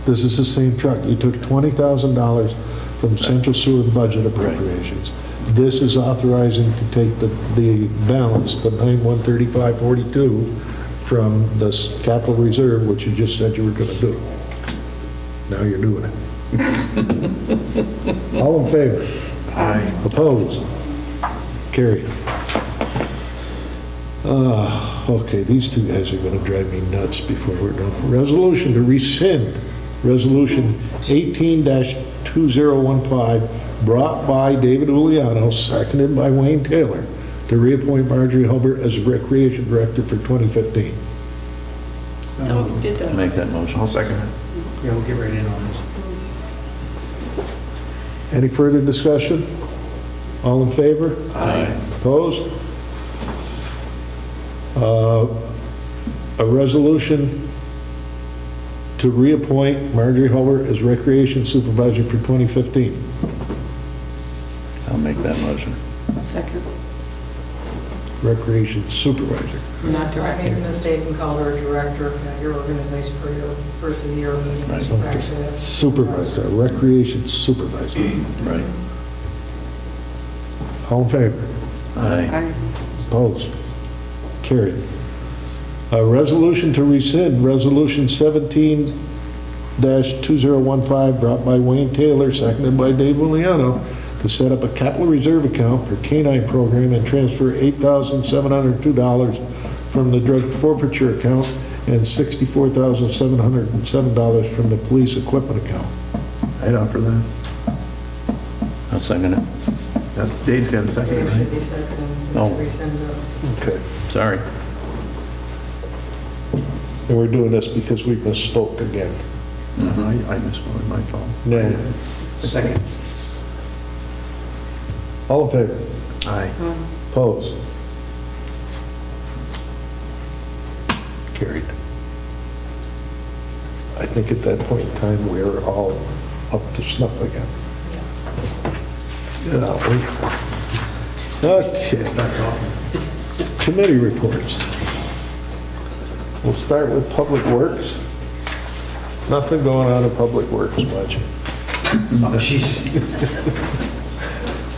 This is the same truck. You took $20,000 from central sewer budget appropriations. This is authorizing to take the balance, the $9,135.42, from this capital reserve, which you just said you were going to do. Now you're doing it. All in favor? Aye. Opposed? Carried. Okay, these two guys are going to drive me nuts before we're done. Resolution to rescind Resolution 18-2015, brought by David Uliano, seconded by Wayne Taylor, to reappoint Marjorie Hubbard as Recreation Director for 2015. No, we did that. Make that motion. I'll second it. Yeah, we'll get right in on this. Any further discussion? All in favor? Aye. Opposed? A resolution to reappoint Marjorie Hubbard as Recreation Supervisor for 2015. I'll make that motion. Second. Recreation Supervisor. Yes, I made the mistake and called her a director at your organization for your first of the year meeting. Right. She's actually a Supervisor, Recreation Supervisor. Right. All in favor? Aye. Aye. Opposed? Carried. A resolution to rescind Resolution 17-2015, brought by Wayne Taylor, seconded by Dave Uliano, to set up a capital reserve account for K-9 program and transfer $8,702 from the drug forfeiture account and $64,707 from the police equipment account. I'd offer that. I'll second it. Dave's got a second, Dave should right? be second Oh. to rescind the Okay. Sorry. And we're doing this because we misspoke again. I misspoke, my fault. Nah. Second. All in favor? Aye. Opposed? Carried. I think at that point in time, we're all up to snuff again. yes. Okay. Committee reports. We'll start with Public Works. Nothing going on in Public Works much. Oh, jeez.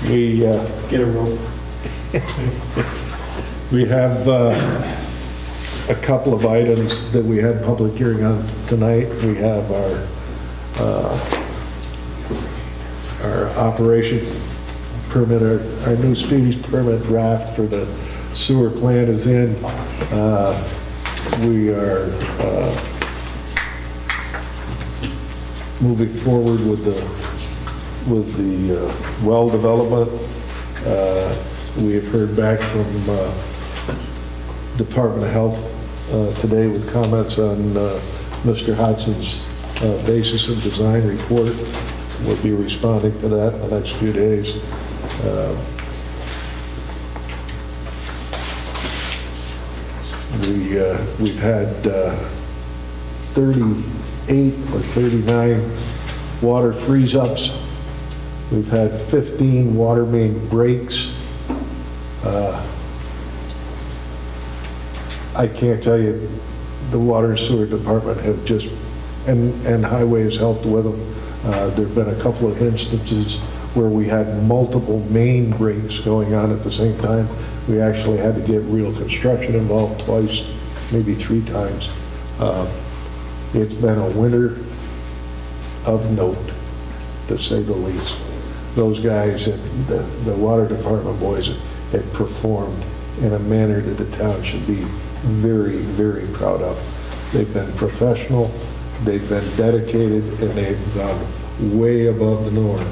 We, Get a rope. we have a couple of items that we had public hearing on tonight. We have our operation permit, our new speedies permit draft for the sewer plant is in. We are moving forward with the well development. We have heard back from Department of Health today with comments on Mr. Hodson's basis and design report. We'll be responding to that in the next few days. We've had 38 or 39 water freeze-ups. We've had 15 water main breaks. I can't tell you the water and sewer department have just, and highway has helped with them. There've been a couple of instances where we had multiple main breaks going on at the same time. We actually had to get real construction involved twice, maybe 3 times. It's been a winter of note, to say the least. Those guys, the water department boys, have performed in a manner that the town should be very, very proud of. They've been professional, they've been dedicated, and they've gone way above the norm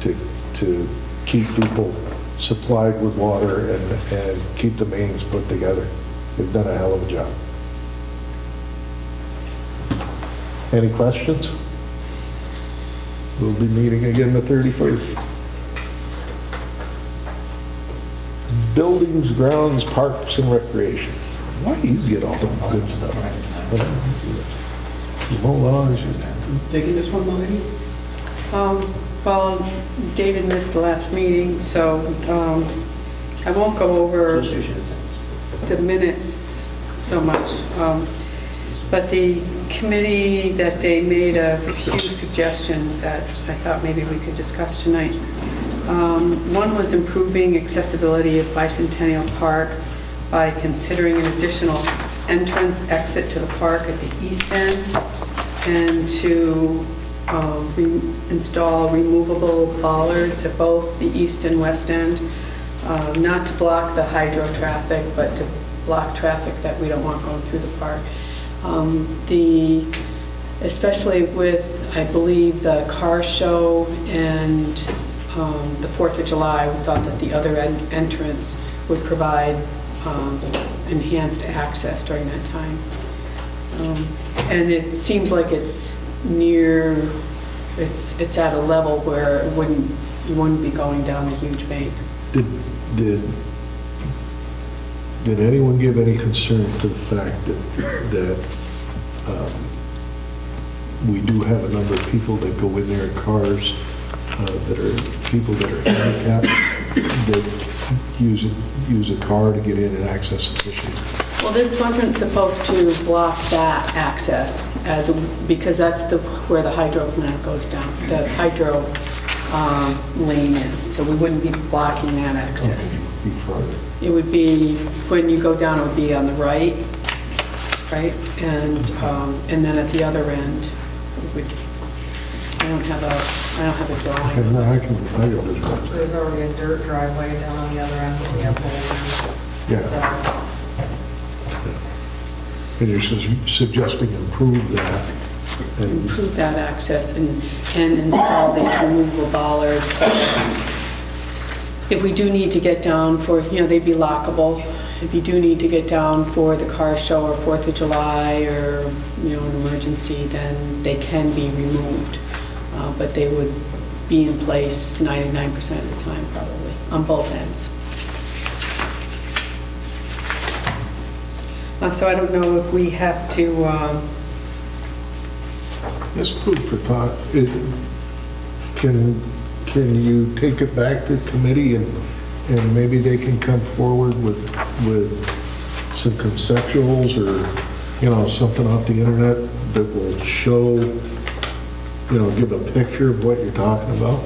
to keep people supplied with water and keep the mains put together. They've done a hell of a job. Any questions? We'll be meeting again the 31st. Buildings, grounds, parks, and recreation. Why do you get all the good stuff? You mow lawns, you... Taking this one, Melanie? Well, David missed the last meeting, so I won't go over the minutes so much. But the committee that day made a few suggestions that I thought maybe we could discuss tonight. One was improving accessibility at Bicentennial Park by considering an additional entrance exit to the park at the east end, and to install removable bollards at both the east and west end, not to block the hydro traffic, but to block traffic that we don't want going through the park. Especially with, I believe, the car show and the 4th of July, we thought that the other entrance would provide enhanced access during that time. And it seems like it's near, it's at a level where you wouldn't be going down a huge bank. Did anyone give any concern to the fact that we do have a number of people that go in there in cars, that are people that are handicapped, that use a car to get in and access the fishing? Well, this wasn't supposed to block that access because that's where the hydro plant goes down, the hydro lane is, so we wouldn't be blocking that access. Okay, be farther. It would be, when you go down, it would be on the right? And then at the other end, I don't have a drawing. Okay, no, I can do it. There's already a dirt driveway down on the other end, but we have boulders. Yeah. So, And you're suggesting improve that. Improve that access and install these removable bollards. So if we do need to get down for, they'd be lockable. If you do need to get down for the car show or 4th of July or, an emergency, then they can be removed. But they would be in place 99% of the time, probably, on both ends. So I don't know if we have to... Just food for thought. Can you take it back to committee and maybe they can come forward with some conceptuals or, something off the internet that will show, give a picture of what you're talking about?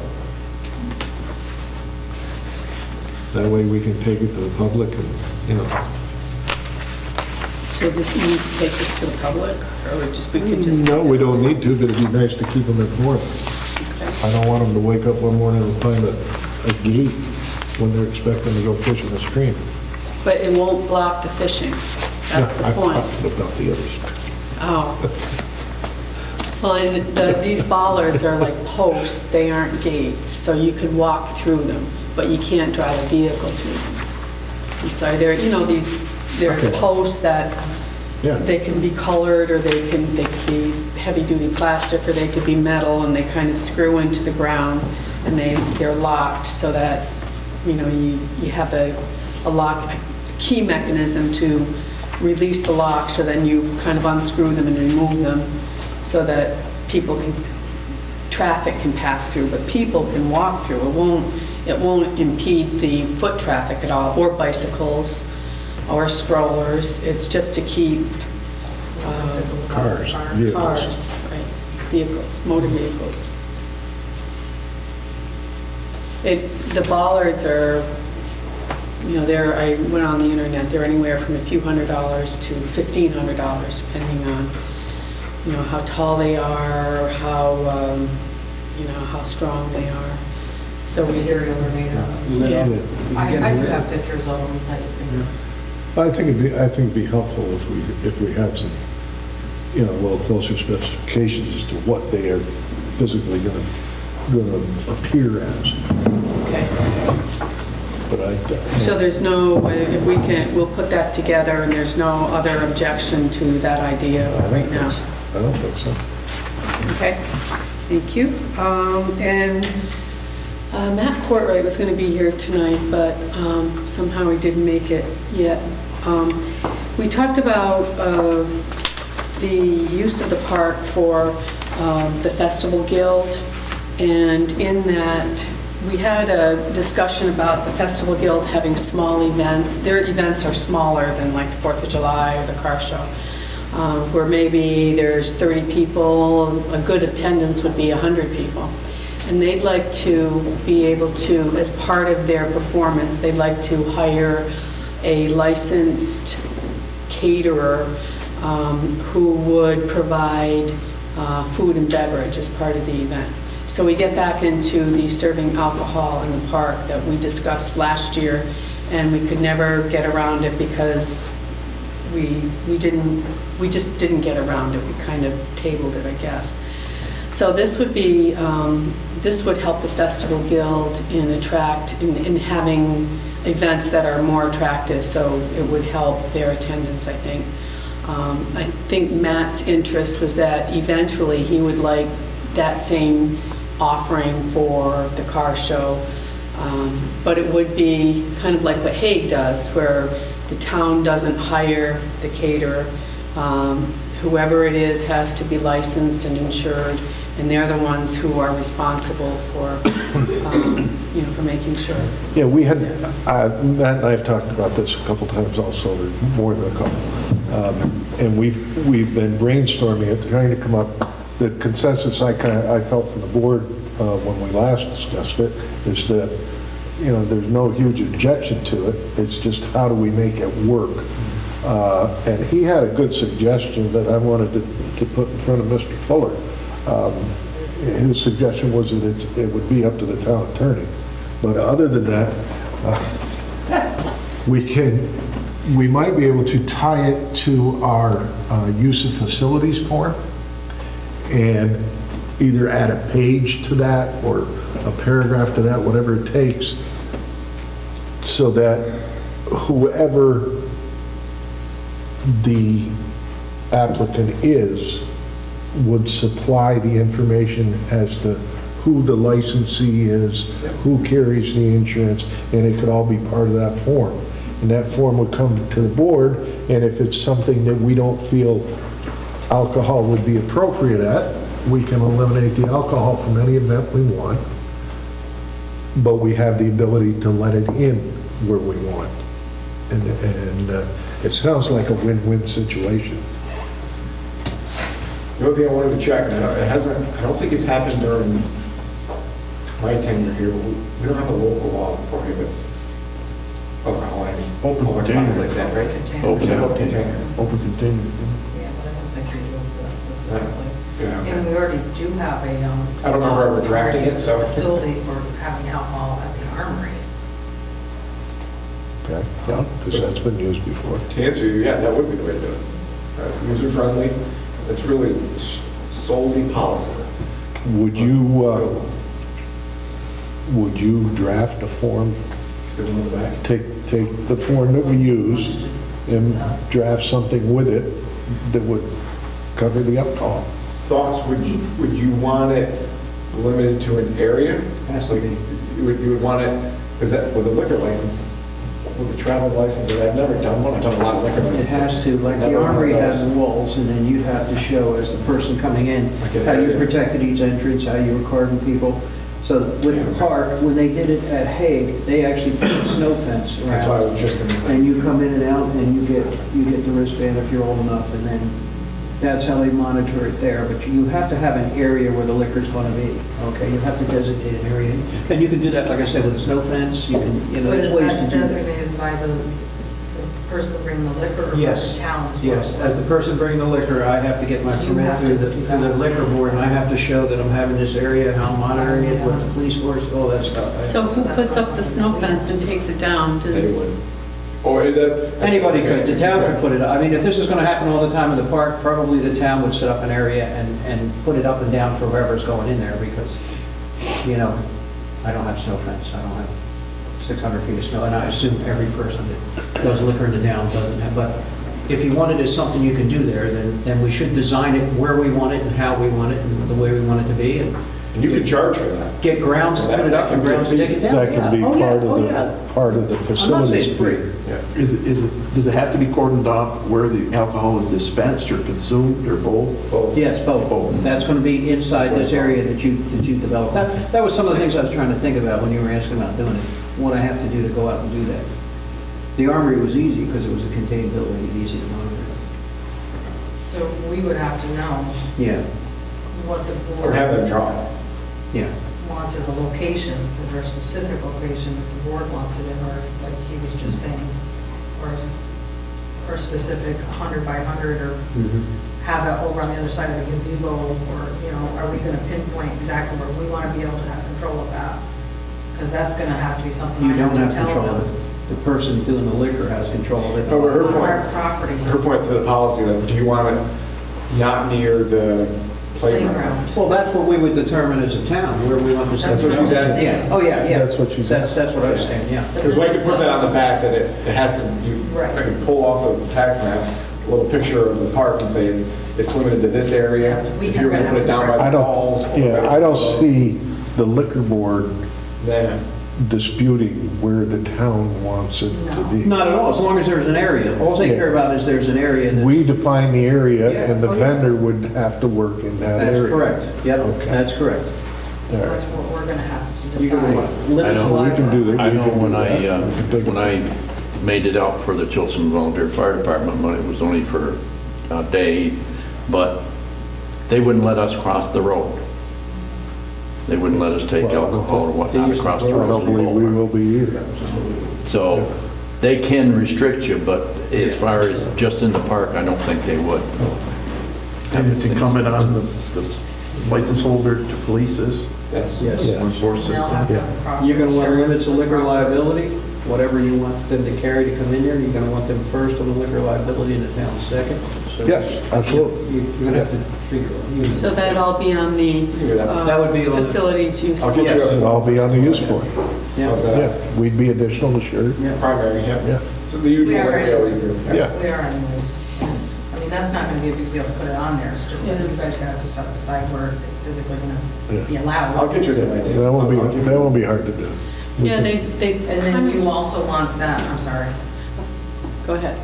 That way we can take it to the public and, So you need to take this to the public, or we could just... No, we don't need to, but it'd be nice to keep them informed. Okay. I don't want them to wake up one morning and find a gate when they're expecting to go fish in the stream. But it won't block the fishing. That's the point. I'm talking about the others. Oh. Well, and these bollards are like posts, they aren't gates, so you could walk through them, but you can't drive a vehicle through them. I'm sorry, they're Okay. posts that Yeah. they can be colored, or they could be heavy-duty plastic, or they could be metal, and they kind of screw into the ground, and they're locked so that, you have a key mechanism to release the lock, so then you kind of unscrew them and remove them so that traffic can pass through, but people can walk through. It won't impede the foot traffic at all, or bicycles, or strollers. It's just to keep Cars, vehicles. Cars, right, vehicles, motor vehicles. The bollards are, I went on the internet, they're anywhere from a few $100s to $1,500, depending on, how tall they are, how strong they are. So Material they're made of. Yeah. I do have pictures of them that you can. I think it'd be helpful if we had some, a little closer specifications as to what they are physically going to appear as. Okay. But So there's no, if we'll put that together, and there's no other objection to that idea right now? I don't think so. Okay, thank you. And Matt Courtwright was going to be here tonight, but somehow he didn't make it yet. We talked about the use of the park for the Festival Guild, and in that, we had a discussion about the Festival Guild having small events. Their events are smaller than like the 4th of July or the car show, where maybe there's 30 people, a good attendance would be 100 people. And they'd like to be able to, as part of their performance, they'd like to hire a licensed caterer who would provide food and beverage as part of the event. So we get back into the serving alcohol in the park that we discussed last year, and we could never get around it because we just didn't get around it. We kind of tabled it, I guess. So this would be, this would help the Festival Guild in having events that are more attractive, so it would help their attendance, I think. I think Matt's interest was that eventually he would like that same offering for the car show, but it would be kind of like what Hague does, where the town doesn't hire the caterer. Whoever it is has to be licensed and insured, and they're the ones who are responsible for, for making sure. Yeah, we had, Matt and I have talked about this a couple times also, or more than a couple. And we've been brainstorming it, trying to come up, the consensus I felt from the board when we last discussed it is that, there's no huge objection to it. It's just how do we make it work? And he had a good suggestion that I wanted to put in front of Mr. Fuller. His suggestion was that it would be up to the town attorney. But other than that, we might be able to tie it to our use of facilities form and either add a page to that or a paragraph to that, whatever it takes, so that whoever the applicant is would supply the information as to who the licensee is, who carries the insurance, and it could all be part of that form. And that form would come to the board, and if it's something that we don't feel alcohol would be appropriate at, we can eliminate the alcohol from any event we want, but we have the ability to let it in where we want. And it sounds like a win-win situation. The only thing I wanted to check, and I don't think it's happened during my tenure here, but we don't have a local law that prohibits alcohol and open containers like that, right? Open container. Open container. Yeah, but I don't think we do that specifically. Yeah, okay. And we already do have a, I don't remember ever drafting it, so. facility for having alcohol at the armory. Okay, yeah, because that's been used before. To answer you, yeah, that would be the way to do it. User-friendly, it's really solely policy. Would you draft a form? Take the form that we use and draft something with it that would cover the alcohol. Thoughts, would you want it limited to an area? Has to be. You would want it, because that, with a liquor license, with the travel license, I've never done one, I've done a lot of liquor licenses. It has to, like the Never armory one of has those. walls, and then you'd have to show as the person coming in, how you protected each entrance, how you were carding people. So with the park, when they did it at Hague, they actually put a snow fence around. That's why I was just going to. And you come in and out, and you get the wristband if you're old enough, and then That's how they monitor it there, but you have to have an area where the liquor's going to be, okay? You have to designate an area. And you can do that, like I said, with a snow fence, you can, But there's is ways to that do that. designated by the person bringing the liquor or by the Yes, town as well? yes. As the person bringing the liquor, I have to get my You permit have through to the do through the that. liquor board, and I have to show that I'm having this area, how I'm monitoring it, what the police force, all that stuff. So who puts up the snow fence and takes it down? They Does, would. Or Anybody could, the town could put it, I mean, if this is gonna happen all the time in the park, probably the town would set up an area and put it up and down for whoever's going in there, because, you know, I don't have snow fence, I don't have 600 feet of snow, and I assume every person that does liquor in the town doesn't have, but if you want it as something you can do there, then we should design it where we want it and how we want it and the way we want it to be, and And you can charge for that. get grounds to put it up and grounds to take it down. That can be Yeah. Oh, yeah. part Oh, of yeah. part of the I'm not facilities. saying it's free. Does it have to be cordoned off where the alcohol is dispensed or consumed, or both? Yes, both. That's going to be inside this area that you developed. That was some of the things I was trying to think about when you were asking about doing it, what I have to do to go out and do that. The Armory was easy because it was a contained building, and easy to monitor. So we would have to know Yeah, what the Or have them board draw it. yeah. wants as a location. Is there a specific location that the board wants it in, or like he was just saying, or specific 100 by 100, or have it over on the other side of the gazebo, or, you know, are we going to pinpoint exactly where we want to be able to have control of that? Because that's going to have to be something You I don't have have to tell control of them. it. The person doing the liquor has control of it. Oh, but her On our point, property. her point to the policy, like, do you want it not near the playground? Playground. Well, that's what we would determine as a town, where we want this. That's what she's asking. Yeah, oh, yeah, yeah. That's what she's That's what I was saying, yeah. But Because this we is can put that stuff- on the back, that it has to, Right. I can pull off the tax map, a little picture of the park and say, it's limited to this area. Yes, we If you're have gonna put it down by I the falls. don't see the liquor board Yeah. disputing where the town wants it to be. Not at all, as long as there's an area. All they care about is there's an area that... We define the area, and the Yes. Oh, yeah. vendor would have to work in that area. That's correct, yep, Okay. that's correct. So that's what we're going to have to You can decide. limit I know. the We can do that. I We know can do when that. when I made it out for the Chilson Volunteer Fire Department, when it was only for a day, but they wouldn't let us cross the road. They wouldn't let us take Well, I don't alcohol or whatnot across the I road. don't believe we will be either. So they can restrict you, but as far as just in the park, I don't think they would. And it's incumbent on the license holder to police this, Yes. Yes. Yeah. or enforce this. They'll have Yeah. the proper You're going to want insurance limits of and liquor proper- liability, whatever you want them to carry to come in there, you're going to want them first on the liquor liability and the town second. So Yes, absolutely. You're going to have to figure it. so that'd all be on the That would be on the- facilities use. I'll get you It'll all be on the use form. Yeah. How's Yeah, that? we'd be additional insured. Yeah. Primary, yeah. Yeah. So the usual way we always do. Yeah. We are anyways. Yes. I mean, that's not going to be a big deal to put it on there. It's just that you guys are going to have to decide where it's physically going to be allowed. I'll get you some ideas. That won't I'll give you- be hard to do. Yeah, they And then kind you of, also want that, I'm sorry, go ahead.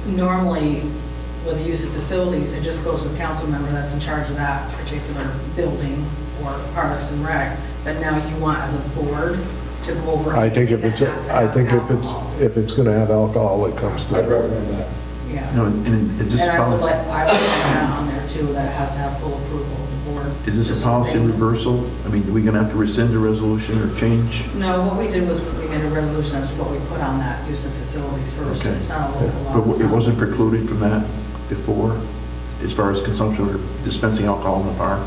normally with the use of facilities, it just goes to the council member that's in charge of that particular building or Parks and Rec. But now you want as a board to go over. I think if anything it's, that has to I think have if it's, alcohol. if it's gonna have alcohol, it comes to. I'd recommend that. Yeah. No, and is this And I would policy, like, I would like that on there too, that it has to have full approval of the board. is this Just a policy so they- reversal? I mean, are we gonna have to rescind the resolution or change? No, what we did was we made a resolution as to what we put on that use of facilities first. Okay. It's not a local law. But it's it not- wasn't precluded from that before, as far as consumption or dispensing alcohol in the park?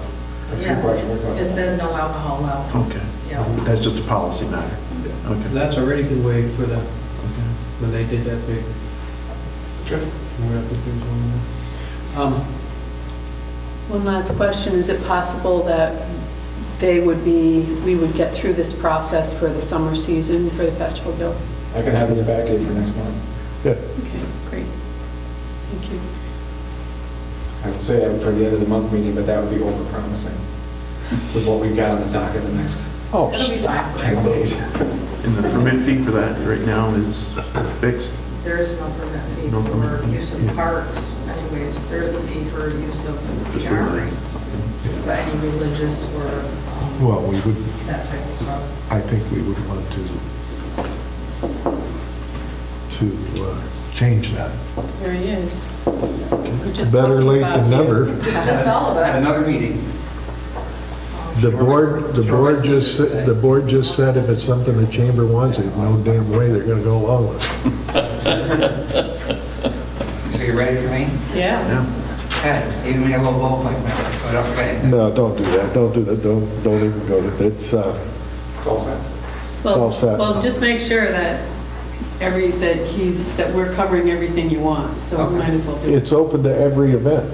That's a good Yes, question. We're talking it said no alcohol allowed. Okay. Yeah. But that's just a policy matter? Okay. That's already been waived for them Okay. when they did that big. Good. One last question, is it possible that we would get through this process for the summer season for the festival bill? I can have this back to you for next month. Yeah. Okay, great. Thank you. I would say that for the end of the month meeting, but that would be over-promising with what we've got on the docket the next Oh, It'll be fine. 10 days. And the permit fee for that right now is fixed? There is no permit fee No permit for fee. use of parks anyways. There is a fee for use of the armory, Facilities. but any religious or well, we would, that type of stuff. I think we would want to change that. There he is. We're just Better talking late about than you. never. Just missed all of At it. another meeting. The board just said if it's something the chamber wants, there's no damn way they're gonna go along with it. So you ready for me? Yeah. Okay, even me a little bold like that, so I don't forget anything. No, don't do that, don't do that, don't even go there. It's all set. all set. Well, just make sure that that we're covering everything you want, so we might as well do it. It's open to every event.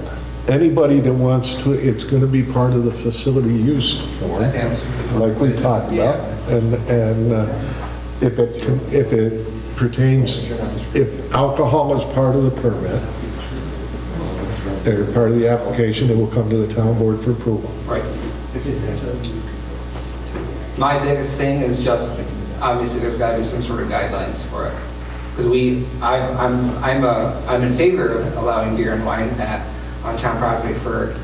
Anybody that wants to, it's gonna be part of the facility use form, That answer. like we talked about. And if it pertains, if alcohol is part of the permit, or part of the application, it will come to the town board for approval. Right. My biggest thing is just, obviously, there's got to be some sort of guidelines for it. Because I'm in favor of allowing beer and wine on town property for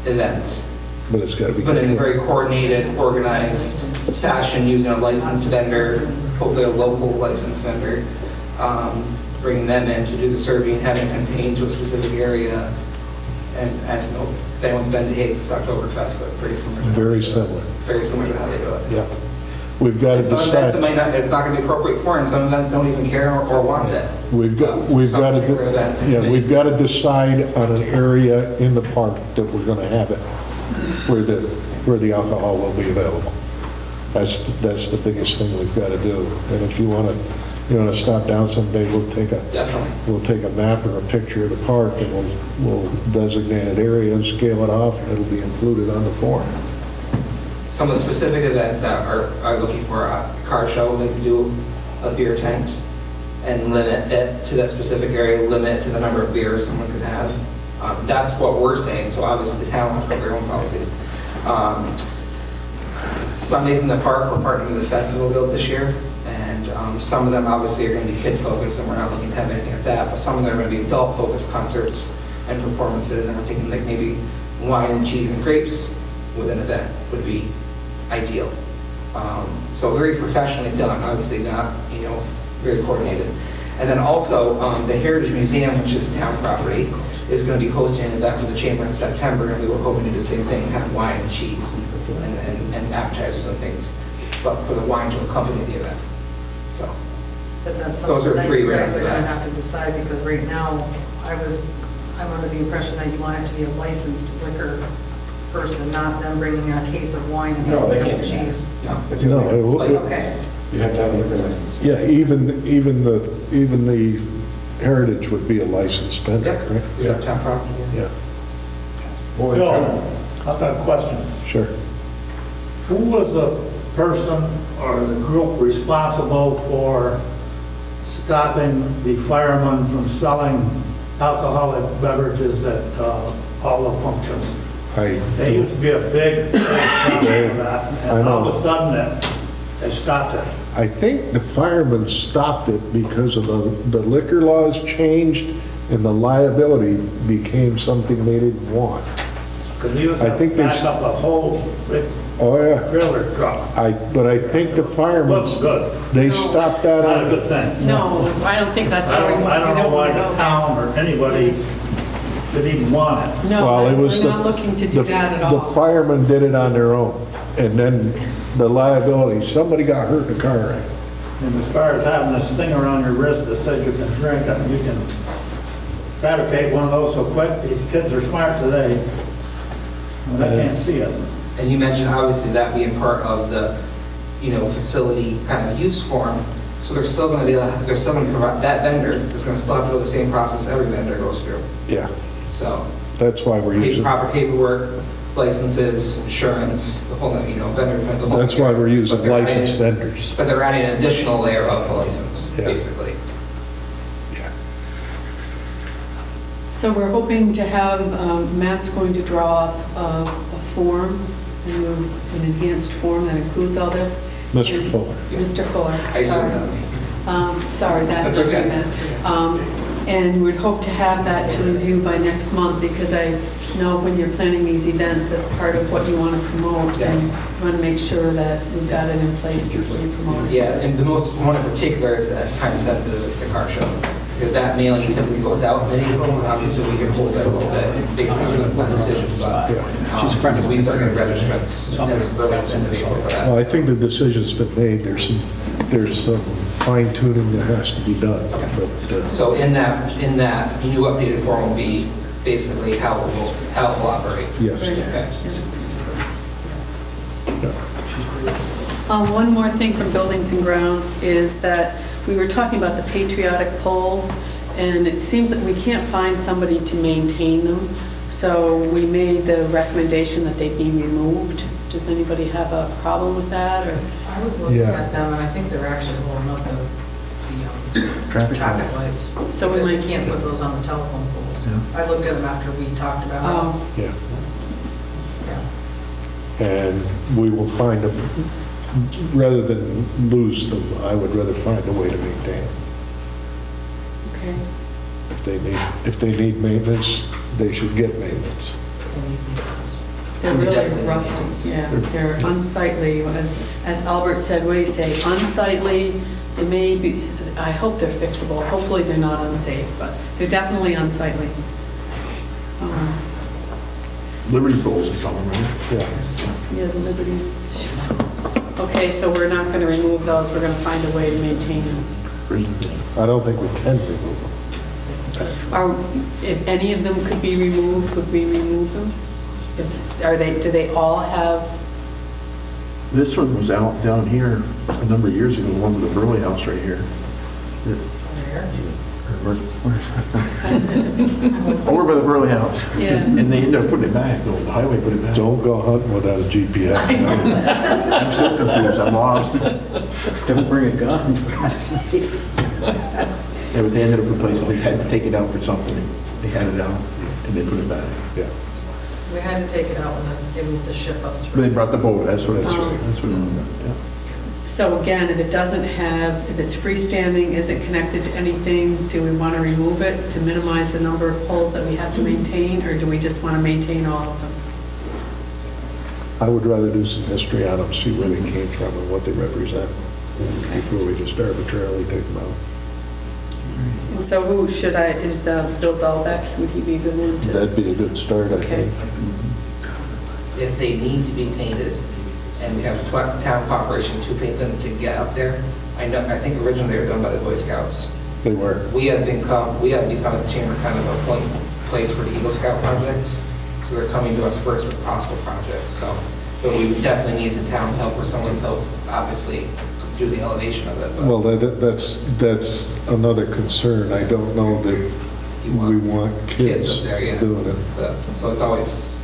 events, But it's gotta be. but in a controlled. very coordinated, organized fashion, using a licensed vendor, hopefully a local licensed vendor, bringing them in to do the serving, having it contained to a specific area. And I don't know if anyone's been to Hague's Oktoberfest, but pretty similar. Very similar, It's very similar to how they do it. yeah. We've got to And some events it decide, it's not going to be appropriate for, and some events don't even care or want it. we've got Some particular events. to decide on an area in the park that we're gonna have it, where the alcohol will be available. That's the biggest thing we've got to do. And if you wanna stop down someday, Definitely. we'll take a map or a picture of the park, and we'll designate an area and scale it off, and it'll be included on the form. Some of the specific events that are looking for a car show, they can do a beer tent and limit it to that specific area, limit it to the number of beers someone could have. That's what we're saying, so obviously the town will have their own policies. Sundays in the park, we're partnering with the Festival Guild this year, and some of them obviously are going to be kid-focused, and we're not looking to have anything like that, but some of them are going to be adult-focused concerts and performances, and we're thinking like maybe wine and cheese and grapes with an event would be ideal. So very professionally done, obviously not, very coordinated. And then also, the Heritage Museum, which is town property, is going to be hosting an event for the chamber in September, and we were hoping to do the same thing, have wine and cheese and appetizers and things, but for the wine to accompany the event. So, But that's Those are something that three you guys rounds are of gonna that. have to decide, because right now, I'm under the impression that you want it to be a licensed liquor person, not them bringing a case of wine and No, they having can't. cheese. No, it's No, illegal. it will- It's Okay. licensed. You have to have a liquor license. Yeah, even the Heritage would be a licensed vendor, Yep, correct? yeah, town property. Yeah, Boy, Bill, I've got a question. sure. Who was the person or the group responsible for stopping the firemen from selling alcoholic beverages at all the functions? There used to be a big problem with that, and all of a sudden they stopped it. I think the firemen stopped it because of the liquor laws changed and the liability became something they didn't want. Because he was I think they back up a whole big Oh, yeah. trailer truck. But I think the firemen, Wasn't good. they stopped that Not a on, good thing. No, I don't think that's where we I don't know don't why want to the go. town or anybody should even want it. No, well, it was we're not looking to do that at the all. firemen did it on their own. And then the liability, somebody got hurt in a car wreck. And as far as having this thing around your wrist that says you can drink, you can fabricate one of those so quick. These kids are smart today. And I can't see it. And you mentioned obviously that being part of the, facility kind of use form. So there's still going to provide, that vendor is going to still have to go the same process every vendor goes through. Yeah, So that's why we're using, proper paperwork, licenses, insurance, the whole, vendor. The whole that's why we're using But they're adding- licensed vendors. But they're adding an additional layer of the license, Yeah. basically. Yeah. So we're hoping to have, Matt's going to draw up a form, an enhanced form that includes all this. Mr. And- Fuller. Mr. Fuller, I sorry. assume Sorry, that's That's okay. Matt. And we'd hope to have that to review by next month, because I know when you're planning these events, that's part of what you want to promote. Yeah. And you want to make sure that we've got it in place before you promote it. Yeah, and the one in particular is that's time sensitive is the car show. because that mailing typically goes out in April, and obviously we can hold that a little bit based on the decision, but because we start getting registrants as early as the end of April for Well, that. I think the decision's been made. There's some fine tuning that has to be done. But, So in that new updated form will be basically how it will operate. Yes. Okay. One more thing from Buildings and Grounds is that we were talking about the patriotic poles, and it seems that we can't find somebody to maintain them, so we made the recommendation that they be removed. Does anybody have a problem with that, or? I was looking Yeah. at them, and I think they're actually holding up the traffic lights. So we Because you might- can't put those on the telephone poles. I looked at them after we talked about Oh, yeah. it. Yeah. And we will find them, rather than lose them, I would rather find a way to maintain them. okay. If they need maintenance, they should get maintenance. They're really rusty, yeah, they're unsightly, as Albert said, what do you say, unsightly, they may be, I hope they're fixable, hopefully they're not unsafe, but they're definitely unsightly. Liberty poles or something, right? Yeah. Yeah, the Liberty. Okay, so we're not going to remove those, we're going to find a way to maintain them. I don't think we can remove them. If any of them could be removed, would we remove them? Do they all have, This one was out down here a number of years ago, the one with the Burley house right here. Over by the Burley house. Yeah. And they ended up putting it back, the highway put it back. Don't go hunting without a GPS. I'm still confused, I'm lost. Don't bring a gun, for God's sake. Yeah, but they ended up replacing, they had to take it out for something, they had it out, and they put it back. Yeah. We had to take it out when they moved the ship up But through. they brought the boat, that's what, That's right. that's what, yeah. so again, if it doesn't have, if it's freestanding, is it connected to anything? Do we want to remove it to minimize the number of poles that we have to maintain, or do we just want to maintain all of them? I would rather do some history on them, see where they came from and what they represent, before we just arbitrarily take them out. And so who should is the Bill Dahlbeck, would he be the one to? That'd be a good start, I Okay. think. If they need to be painted, and we have town cooperation to paint them to get up there, I think originally they were done by the Boy Scouts. They were. We have become at the chamber kind of a place for the Eagle Scout projects, so they're coming to us first with possible projects, so. But we would definitely need the town's help or someone's help, obviously, do the elevation of it. But Well, that's another concern. I don't know that you we want kids up there, yeah. doing it. So it's always,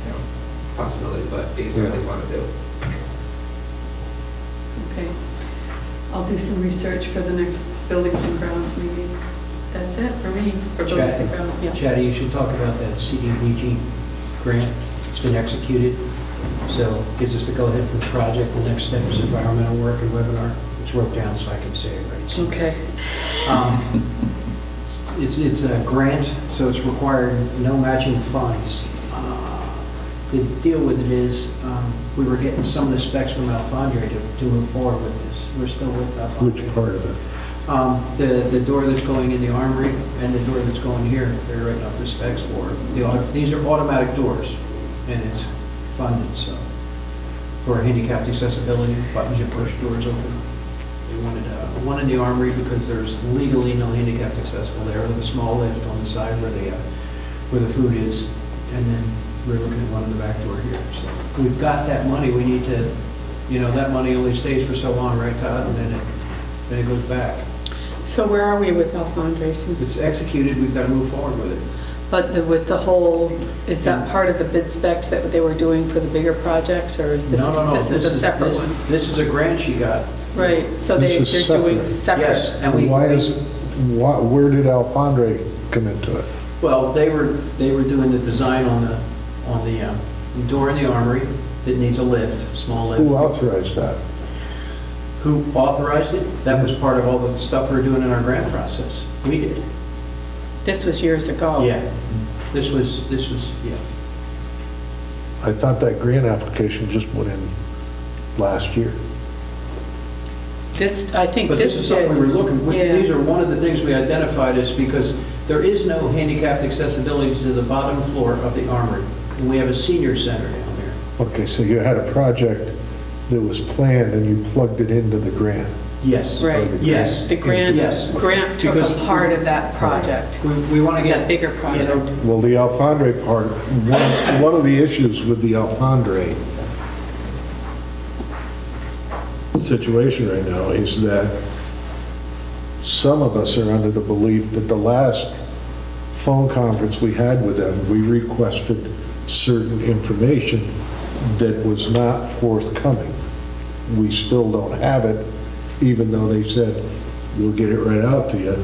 a possibility, but based on what they want to do. Okay. I'll do some research for the next Buildings and Grounds meeting. That's it for me, for Buildings and Grounds. Yeah. Chatty, you should talk about that CDBG grant. It's been executed, so gives us the go-ahead for the project. The next step is environmental work and webinar. It's wrote down so I can say it right. Okay. It's a grant, so it's required no matching funds. The deal with it is, we were getting some of the specs from Alfondre to move forward with this. We're still with Alfondre. Which part of it? The door that's going in the armory and the door that's going here, they're writing up the specs for. These are automatic doors, and it's funded, so. For handicapped accessibility, buttons you push, doors open. They wanted one in the armory because there's legally no handicapped accessible there, with a small lift on the side where the food is, and then we're looking at one in the back door here. So we've got that money. We need to, that money only stays for so long, right, Todd? And then it goes back. So where are we with Alfondre It's since? executed. We've got to move forward with it. But with the whole, is that part of the bid specs that they were doing for the bigger projects, or is this No. this is a separate one? This is a grant she got. Right, so This they're is doing separate. Yes, separate. and we. Where did Alfondre come into it? Well, they were doing the design on the door in the armory that needs a lift, small lift. Who authorized that? Who authorized it? That was part of all the stuff we were doing in our grant process. We did. This was years ago. Yeah. This was, yeah. I thought that grant application just went in last year. This, I think But this is something we were looking, Yeah. these are one of the things we identified is because there is no handicapped accessibility to the bottom floor of the Armory. And we have a senior center down there. Okay, so you had a project that was planned and you plugged it into the grant. Yes. Right. Yes. The grant Yes. took Because a part of that project, We want to get. that bigger project. Well, the Alfondre part, one of the issues with the Alfondre situation right now is that some of us are under the belief that the last phone conference we had with them, we requested certain information that was not forthcoming. We still don't have it, even though they said, we'll get it right out to you.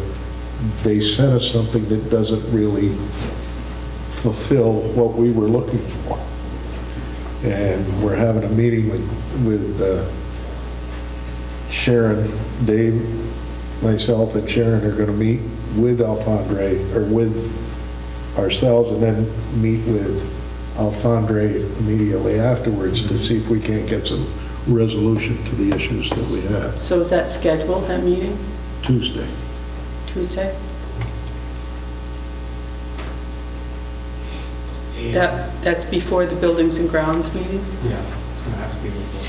They sent us something that doesn't really fulfill what we were looking for. And we're having a meeting with Sharon, Dave, myself, and Sharon are going to meet with Alfondre, or with ourselves, and then meet with Alfondre immediately afterwards to see if we can't get some resolution to the issues that we have. So is that scheduled, that meeting, Tuesday. Tuesday? That's before the Buildings and Grounds meeting? Yeah, it's going to have to be before.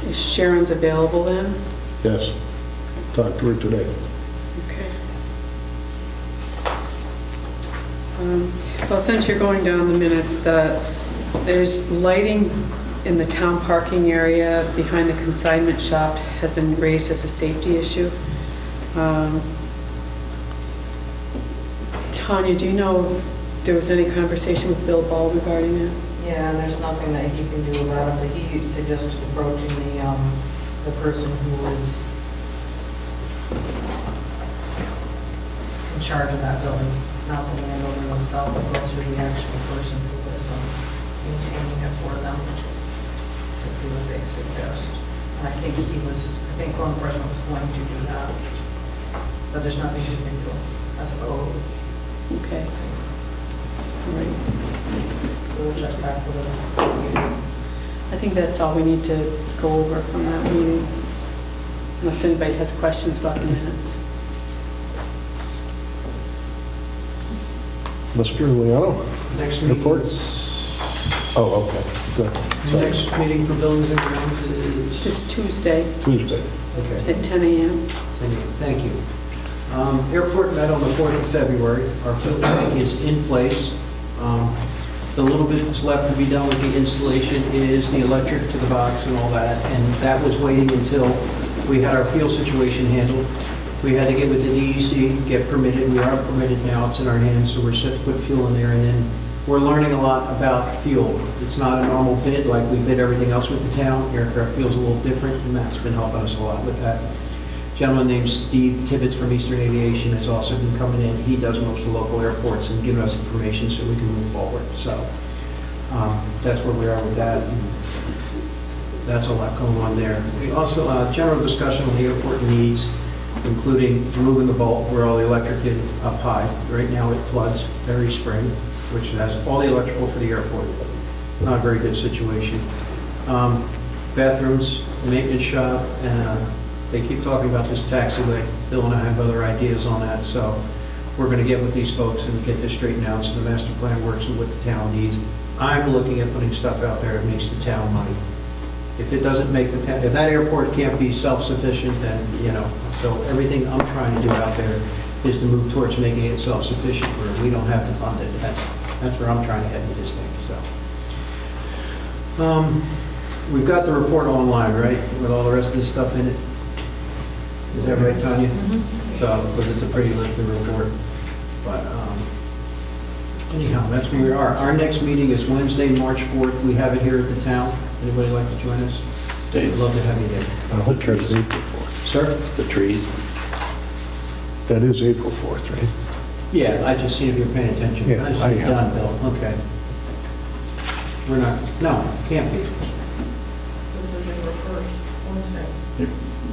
Is Sharon's available then? Yes. Talked to her today. Okay. Well, since you're going down the minutes, there's lighting in the town parking area behind the consignment shop has been raised as a safety issue. Tanya, do you know if there was any conversation with Bill Ball regarding that? Yeah, and there's nothing that he can do about it, but he suggested approaching the person who is in charge of that building, not the landowner himself, but also the actual person who is maintaining it for them, to see what they suggest. And I think law enforcement was going to do that, but there's nothing he can do as a code. Okay. All right. We'll check back with it. I think that's all we need to go over from that meeting, unless anybody has questions about the minutes. Mr. Liano? Next Report? meeting. Oh, okay. Good. Next meeting for Buildings and Grounds is? This Tuesday Tuesday. Okay. at 10 a.m. Thank you. Airport met on the 4th of February. Our field tank is in place. The little bit that's left to be done with the installation is the electric to the box and all that, and that was waiting until we had our fuel situation handled. We had to get with the DEC, get permitted. We are permitted now. It's in our hands, so we're set to put fuel in there, and then we're learning a lot about fuel. It's not a normal bid like we bid everything else with the town. Aircraft fuel's a little different, and Matt's been helping us a lot with that. A gentleman named Steve Tibbetts from Eastern Aviation has also been coming in. He does most of the local airports and giving us information so we can move forward. So that's where we are with that. And that's a lot going on there. We also, general discussion on the airport needs, including moving the vault where all the electric is up high. Right now it floods every spring, which has all the electrical for the airport. Not a very good situation. Bathrooms, maintenance shop, and they keep talking about this taxi light. Bill and I have other ideas on that, so we're going to get with these folks and get this straightened out so the master plan works with what the town needs. I'm looking at putting stuff out there that makes the town money. If it doesn't make the town, if that airport can't be self-sufficient, then, so everything I'm trying to do out there is to move towards making it self-sufficient where we don't have to fund it. That's where I'm trying to head with this thing, so. We've got the report online, right, with all the rest of this stuff in it? Is that right, Tanya? Mm-hmm. So, because it's a pretty lengthy report. But anyhow, that's where we are. Our next meeting is Wednesday, March 4th. We have it here at the town. Anybody like to join us? Dave, would love to have you there. I hope that's April 4th. Sir? The trees. That is April 4th, right? Yeah, I just see if you're paying attention. Yeah, I see I it am. done, Bill. Okay. We're not, no, can't be. This is April 1st, Wednesday.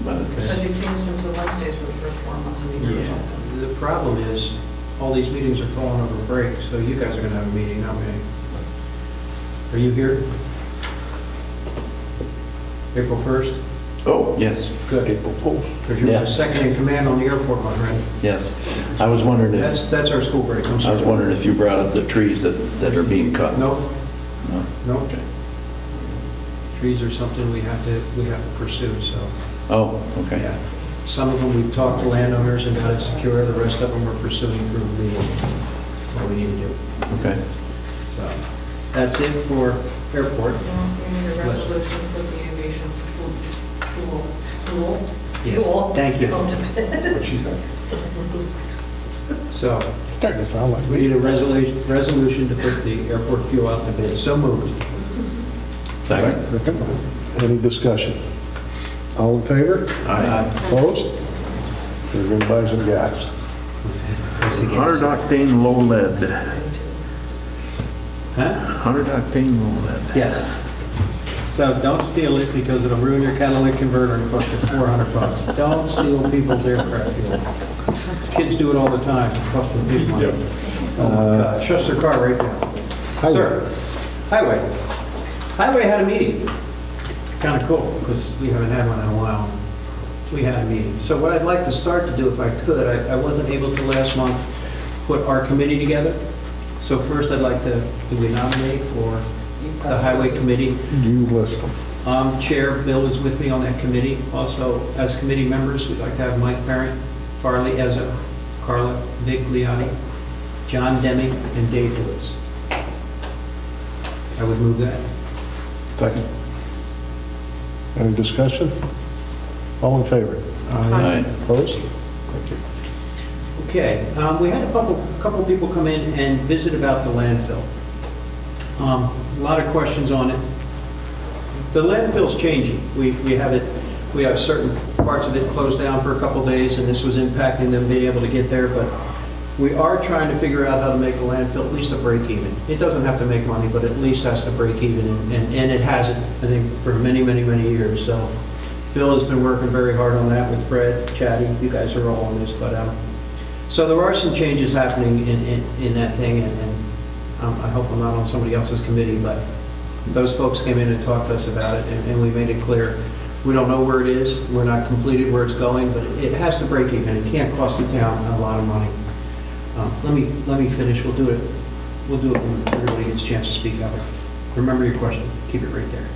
But Because you changed them to Wednesdays for the first 4 months of the year or something. The problem is, all these meetings are falling over break, so you guys are going to have a meeting, not me. Are you here? April 1st? Oh, yes, Good. April Fools. Because you're Yeah. the second in command on the airport one, right? yes. I was wondering if, That's our school break, I'm I sorry. was wondering if you brought up the trees that are being cut. No, No? no. Trees are something we have to pursue, so, Oh, okay. yeah. Some of them, we've talked to landowners and got it secure, the rest of them we're pursuing through legal, what we need to do. Okay. So, that's it for airport. We need a resolution for the aviation fuel. Yes, thank you. Out to bid. What she said. So, Starting to sound like we me. need a resolution to put the airport fuel out to bid. So moved. Second. Any discussion? All in favor? Aye. Opposed? We're going to buy some gas. 100 octane low lead. Huh? 100 octane low lead. Yes. So don't steal it because it'll ruin your catalytic converter and cost you $400. Don't steal people's aircraft fuel. Kids do it all the time. It costs them big money. Oh my God. Shuts their car right down. Highway. Sir, highway. Highway had a meeting. Kind of cool because we haven't had one in a while. We had a meeting. So what I'd like to start to do, if I could, I wasn't able to last month put our committee together. So first I'd like to, do we nominate for the highway committee? You list them. Chair Bill is with me on that committee. Also, as committee members, we'd like to have Mike Parent, Farley Ezza, Carla Vigliani, John Deming, and Dave Woods. I would move that. Second. Any discussion? All in favor? Aye. Opposed? Thank you. Okay, we had a couple people come in and visit about the landfill. A lot of questions on it. The landfill's changing. We have certain parts of it closed down for a couple days, and this was impacting them being able to get there, but we are trying to figure out how to make the landfill at least a break even. It doesn't have to make money, but at least has to break even, and it hasn't, I think, for many, many, many years. So Bill has been working very hard on that with Fred, Chatty, you guys are all on this, but so there are some changes happening in that thing, and I hope I'm not on somebody else's committee, but those folks came in and talked to us about it, and we made it clear. We don't know where it is, we're not completed where it's going, but it has to break even. It can't cost the town a lot of money. Let me finish, we'll do it when everybody gets a chance to speak of it. Remember your question, keep it right there.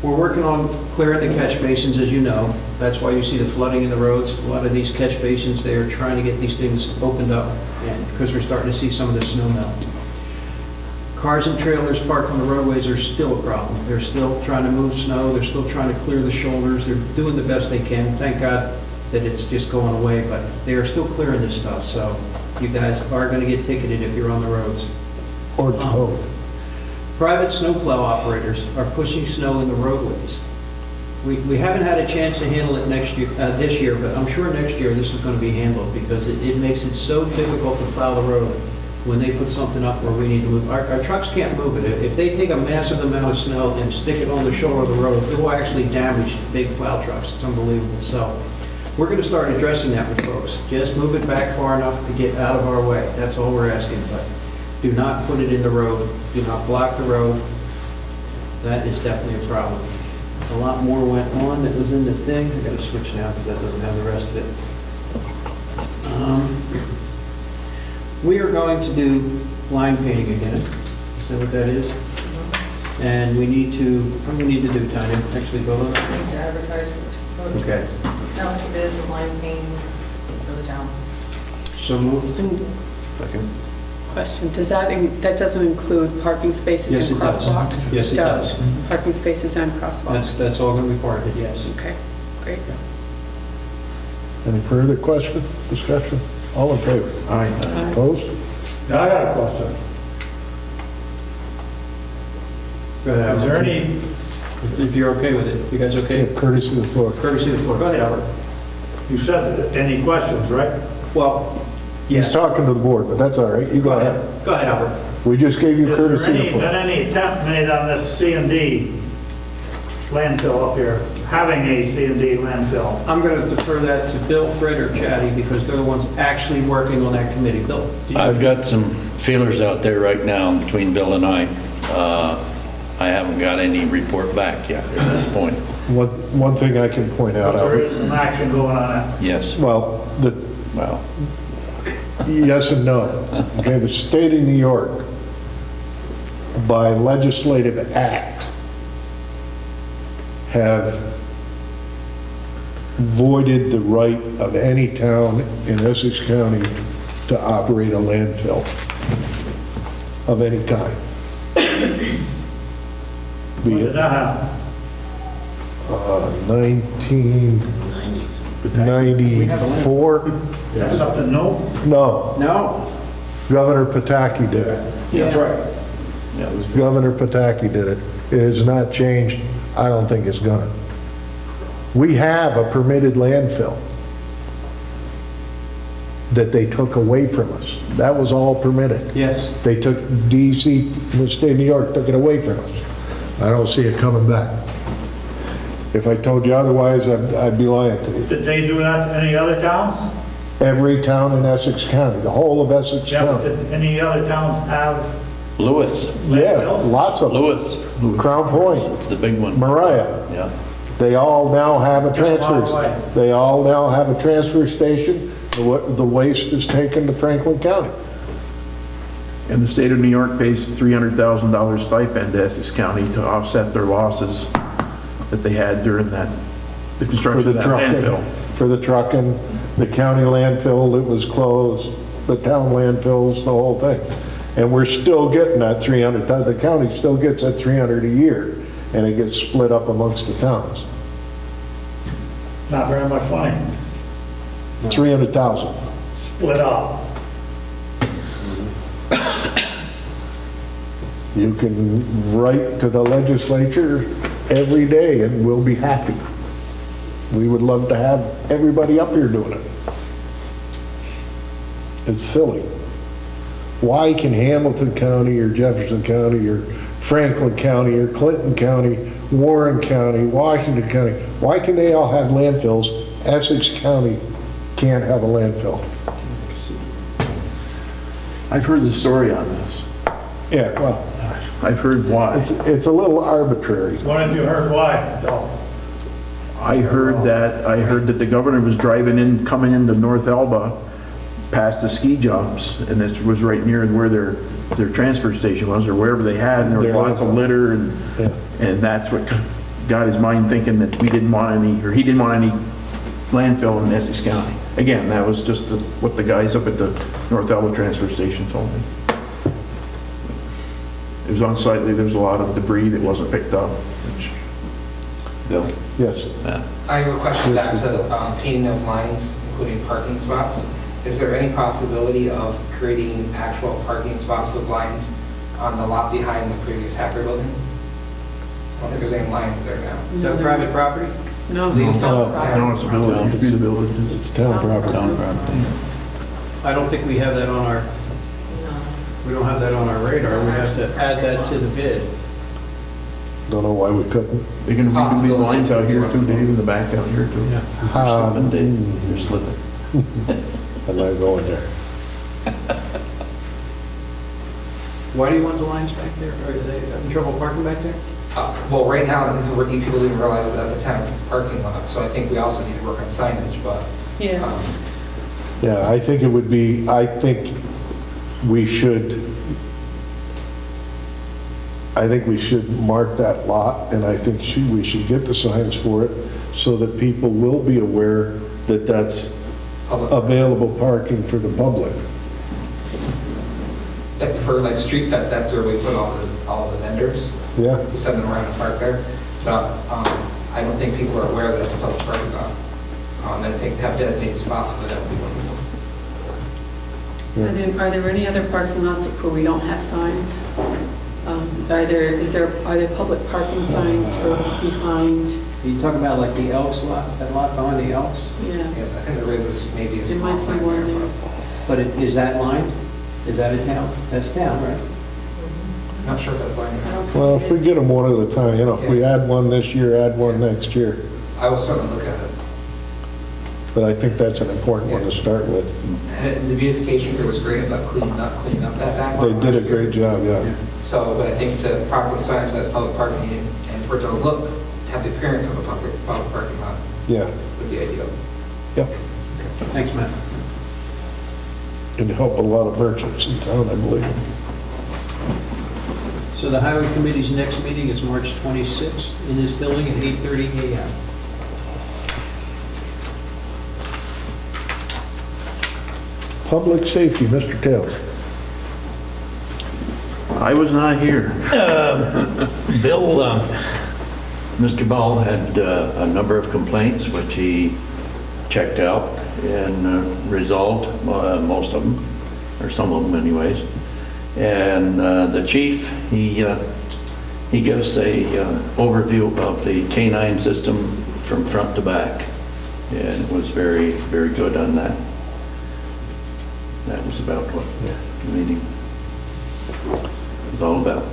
We're working on clearing the catch basins, as you know. That's why you see the flooding in the roads. A lot of these catch basins, they are trying to get these things opened up, and because we're starting to see some of the snow melt. Cars and trailers parked on the roadways are still a problem. They're still trying to move snow, they're still trying to clear the shoulders, they're doing the best they can. Thank God that it's just going away, but they are still clearing this stuff, so you guys are going to get ticketed if you're on the roads. Or Joe. Private snowplow operators are pushing snow in the roadways. We haven't had a chance to handle it this year, but I'm sure next year this is going to be handled because it makes it so difficult to plow the road when they put something up where we need to move. Our trucks can't move it. If they take a massive amount of snow and stick it on the shoulder of the road, it will actually damage big plow trucks. It's unbelievable. So we're going to start addressing that with folks. Just move it back far enough to get out of our way. That's all we're asking, but do not put it in the road. Do not block the road. That is definitely a problem. A lot more went on that was in the thing. I got to switch now because that doesn't have the rest of it. We are going to do line painting again. Is that what that is? And we need to, what do we need to do, Tanya? Actually vote on it? We need to advertise for it. Okay. Now it's a bid for line painting for the town. So moved. Second. Question, that doesn't include parking spaces Yes, and it does. crosswalks? Yes, it does. Parking spaces and crosswalks? That's all going to be part of it, yes. Okay, great. Any further question, discussion? All in favor? Aye. Opposed? Now, I got a question. Go ahead, Is there Albert. any, If you're okay with it. You guys okay? Courtesy of the floor. Courtesy of the floor. Go ahead, Albert. you said any questions, right? Well, He's yes. talking to the board, but that's all right. You go ahead. Go ahead, Albert. We just gave you Is courtesy there of the any, floor. been any attempt made on this C&D landfill up here, having a C&D landfill? I'm going to defer that to Bill, Fred, or Chatty because they're the ones actually working on that committee. Bill? I've got some feelers out there right now between Bill and I. I haven't got any report back yet at this point. One thing I can point out, There Albert, is some action going on that. Yes, well, well, yes and no. Okay, the state of New York, by legislative act, have voided the right of any town in Essex County to operate a landfill of any kind. When Be did it that happen? 1994? That's something new? No, No. Governor Pataki did it. That's right. yeah, it was Governor Pataki did it. It has not changed. I don't think it's gonna. We have a permitted landfill that they took away from us. That was all permitted. Yes. They took, DEC, the state of New York took it away from us. I don't see it coming back. If I told you otherwise, I'd be lying to you. Did they do that to any other towns? Every town in Essex County, the whole of Essex Yeah, but County. did any other towns have Lewis, Yeah, landfills? lots of them. Lewis. Crown Point, It's the big one. Mariah. Yeah. They all now have a transfer, All right. they all now have a transfer station. The waste is taken to Franklin County. And the state of New York pays $300,000 stipend to Essex County to offset their losses that they had during the For construction the of that trucking, landfill. for the trucking, the county landfill that was closed, the town landfills, the whole thing. And we're still getting that 300, the county still gets that 300 a year, and it gets split up amongst the towns. Not very much money. 300,000. Split up. You can write to the legislature every day and we'll be happy. We would love to have everybody up here doing it. It's silly. Why can Hamilton County or Jefferson County or Franklin County or Clinton County, Warren County, Washington County, why can they all have landfills? Essex County can't have a landfill. I've heard the story on this. Yeah, well, I've heard why. it's a little arbitrary. What have you heard why? No. I heard that the governor was coming into North Elba past the ski jumps, and this was right near where their transfer station was, or wherever they had, and there was lots of litter, and that's what got his mind thinking that he didn't want any landfill in Essex County. Again, that was just what the guys up at the North Elba transfer station told me. It was unsightly, there was a lot of debris that wasn't picked up, which... Bill? Yes. Yeah. I have a question back to painting of lines, including parking spots. Is there any possibility of creating actual parking spots with lines on the lot behind the previous Hacker building? I don't think there's any lines there now. Is that private property? No. No, it's a village, it'd be the village. It's town property. Town property. I don't think we have that on our, we don't have that on our radar. We have to add that to the bid. Don't know why we couldn't. We can leave lines out here too, Dave, in the back out here too. You're slipping, Dave. You're slipping. I'm not going there. Why do you want the lines back there? Are they having trouble parking back there? Well, right now, people didn't realize that that's a town parking lot, so I think we also need to work on signage, but... Yeah. Yeah, I think it would be, I think we should mark that lot, and I think we should get the signs for it so that people will be aware that that's available parking for the public. For like street fest, that's where we put all the vendors. Yeah. We send them around to park there. But I don't think people are aware that it's a public parking lot. And I think to have designated spots for that would be wonderful. Are there any other parking lots where we don't have signs? Are there public parking signs for behind? Are you talking about like the Elks lot, that lot behind the Elks? Yeah. Yeah, I think there is maybe a There small might be sign one there. there. But is that line? Is that a town? That's town, right? Not sure if that's line or not. Well, if we get them one at a time, if we add one this year, add one next year. I will certainly look at it. but I think that's an important one to start with. And the beautification crew was great about cleaning up that back. They did a great job, yeah. So, but I think to properly sign to that public parking meeting and for it to look, have the appearance of a public parking lot Yeah, would be ideal. yep. Thanks, Matt. It'd help a lot of merchants in town, I believe. So the Highway Committee's next meeting is March 26th in this building at 8:30 a.m. Public safety, Mr. Taylor. I was not here. Bill, Mr. Ball had a number of complaints, which he checked out and resolved most of them, or some of them anyways. And the chief, he gives a overview of the K-9 system from front to back, and was very, very good on that. That was about what the meeting was all about.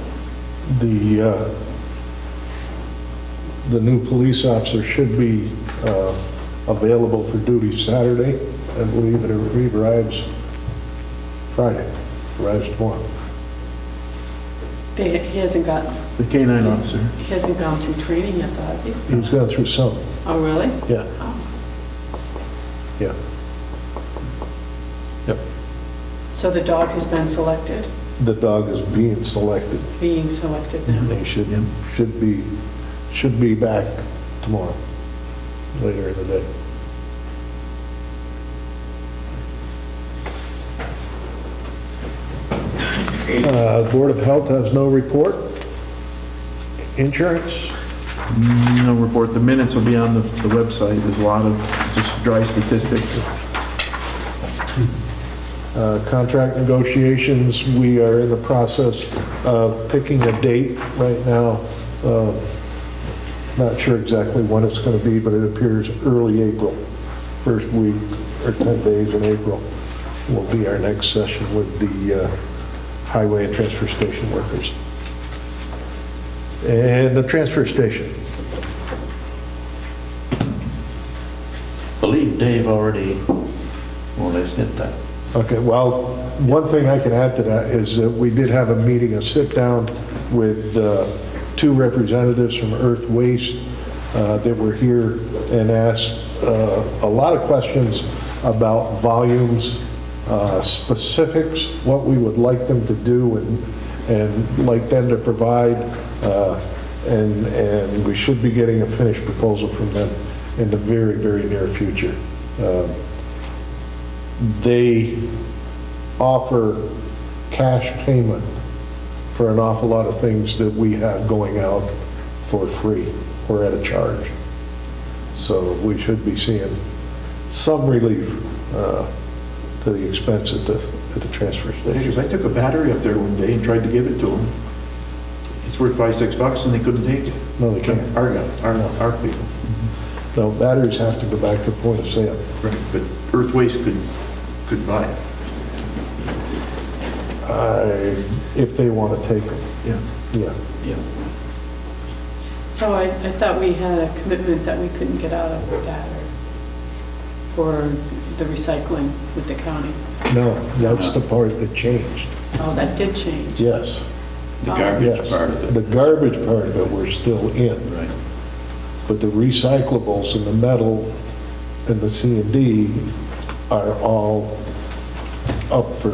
The new police officer should be available for duty Saturday. I believe it arrives Friday, arrives tomorrow. He hasn't got, The K-9 officer. he hasn't gone through training yet, though, has he? He's gone through some, Oh, really? yeah, Oh. yeah. Yep. So the dog has been selected, The dog is being selected. being selected now. They should be back tomorrow, later in the day. Board of Health has no report. Insurance? No report. The minutes will be on the website. There's a lot of just dry statistics. Contract negotiations, we are in the process of picking a date right now. Not sure exactly when it's going to be, but it appears early April. First week or 10 days in April will be our next session with the highway and transfer station workers. And the transfer station. I believe Dave already more or less hit that. Okay, well, one thing I can add to that is that we did have a meeting, a sit-down with two representatives from Earth Waste that were here and asked a lot of questions about volumes, specifics, what we would like them to do and like them to provide, and we should be getting a finished proposal from them in the very, very near future. They offer cash payment for an awful lot of things that we have going out for free or at a charge. So we should be seeing some relief to the expense at the transfer station. Because I took a battery up there one day and tried to give it to them. It's worth $5-6 and they couldn't take it. No, they can't. Our people. No, batteries have to go back to the point of sale. Right, but Earth Waste could buy it. If they want to take them, Yeah. yeah. So I thought we had a commitment that we couldn't get out of that for the recycling with the county. No, that's the part that changed. Oh, that did change. Yes. The garbage Yes. part of it. The garbage part of it, we're still in. Right. But the recyclables and the metal and the C&D are all up for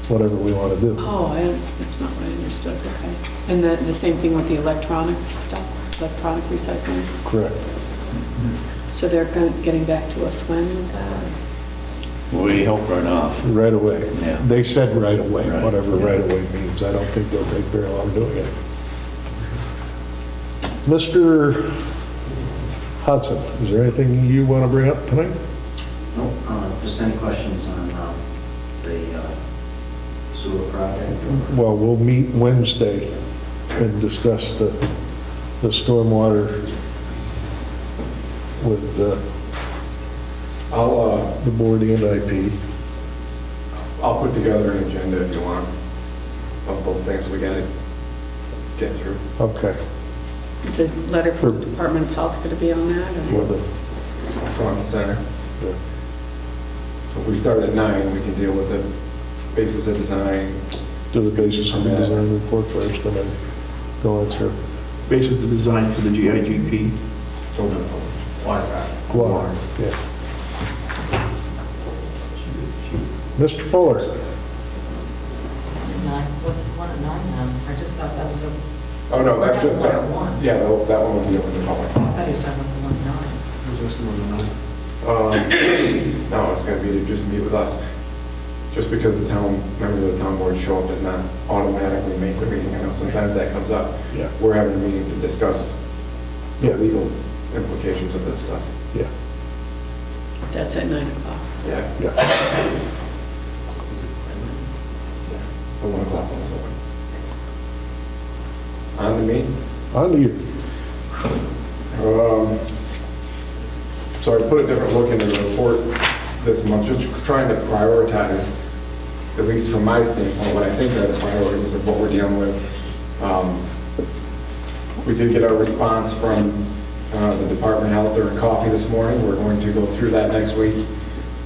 whatever we want to do. Oh, that's not what I understood, okay. And the same thing with the electronics stuff, electronic recycling? Correct. So they're getting back to us when with that? We hope right off. Right away. Yeah. They said right away, Right. whatever right away means. I don't think they'll take very long doing it. Mr. Hudson, is there anything you want to bring up tonight? No, just any questions on the sewer project? Well, we'll meet Wednesday and discuss the stormwater with the board and IP. I'll put together an agenda if you want, of both things we gotta get through. Okay. Is a letter from the Department of Health going to be on that? For Or? the, Front and center. So if we start at 9, we can deal with the basis of design. Do the basis of the permit. design report first, and then go on through. Basic design for the GIGP. Water, yeah. Mr. Fuller? 9, what's the one at 9 then? I just thought that was a, Oh, no, that's just, We're at 1. yeah, that one will be open to the public. I thought he was talking about the one at 9. No, it's going to be to just meet with us. Just because the town, members of the town board show up does not automatically make the meeting. I know sometimes that comes up. Yeah. We're having a meeting to discuss the Yeah. legal implications of this stuff. Yeah. That's at 9 o'clock. Yeah. Yeah. The 1 o'clock one is open. On to me. On to you. So I put a different look into the report this month, just trying to prioritize, at least from my standpoint, what I think are the priorities of what we're dealing with. We did get our response from the Department of Health during coffee this morning. We're going to go through that next week,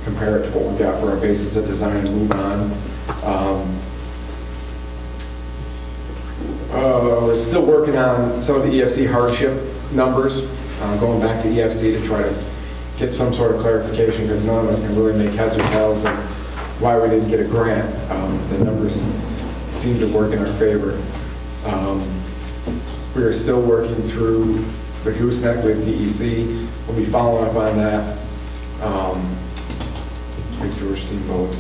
compare it to what we got for our basis of design and move on. We're still working on some of the EFC hardship numbers, going back to EFC to try to get some sort of clarification, because none of us can really make heads or tails of why we didn't get a grant. The numbers seem to work in our favor. We are still working through the gooseneck with DEC. We'll be following up on that. Big George Steamboat,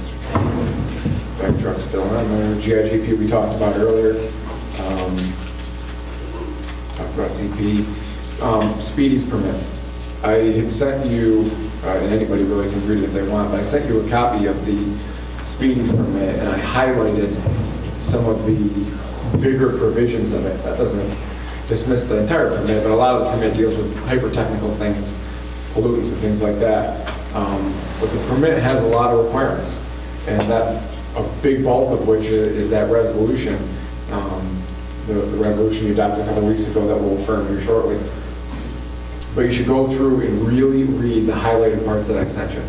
back truck still on there. GIGP we talked about earlier. Talked about CP. Speedies permit. I had sent you, and anybody really can read it if they want, but I sent you a copy of the Speedies permit, and I highlighted some of the bigger provisions of it. That doesn't dismiss the entire permit, but a lot of the permit deals with hyper-technical things, pollutants and things like that. But the permit has a lot of requirements, and that a big bulk of which is that resolution, the resolution you adopted a couple weeks ago that we'll affirm here shortly. But you should go through and really read the highlighted parts that I sent you,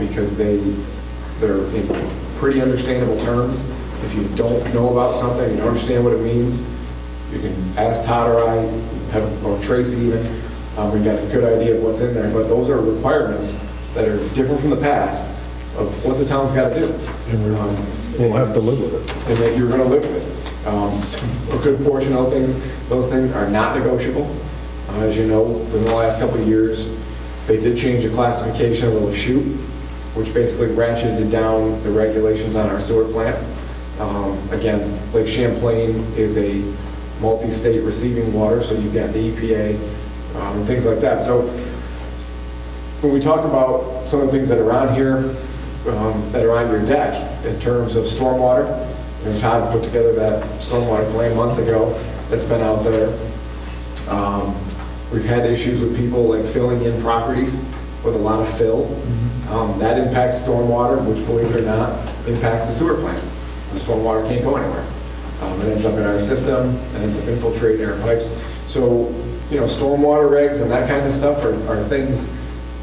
because they're in pretty understandable terms. If you don't know about something, you don't understand what it means, you can ask Todd or I, or Tracy even. We've got a good idea of what's in there, but those are requirements that are different from the past of what the town's got to do. And we'll have to live with it. And that you're going to live with it. A good portion of those things are not negotiable. As you know, in the last couple of years, they did change the classification of the chute, which basically ratcheted down the regulations on our sewer plant. Again, Lake Champlain is a multi-state receiving water, so you've got the EPA and things like that. So when we talk about some of the things that are on here, that are on your deck in terms of stormwater, and Todd put together that stormwater plan months ago that's been out there. We've had issues with people like filling in properties with a lot of fill. That impacts stormwater, which, believe it or not, impacts the sewer plant. The stormwater can't go anywhere. It ends up in our system, it ends up infiltrating our pipes. So, stormwater regs and that kind of stuff are things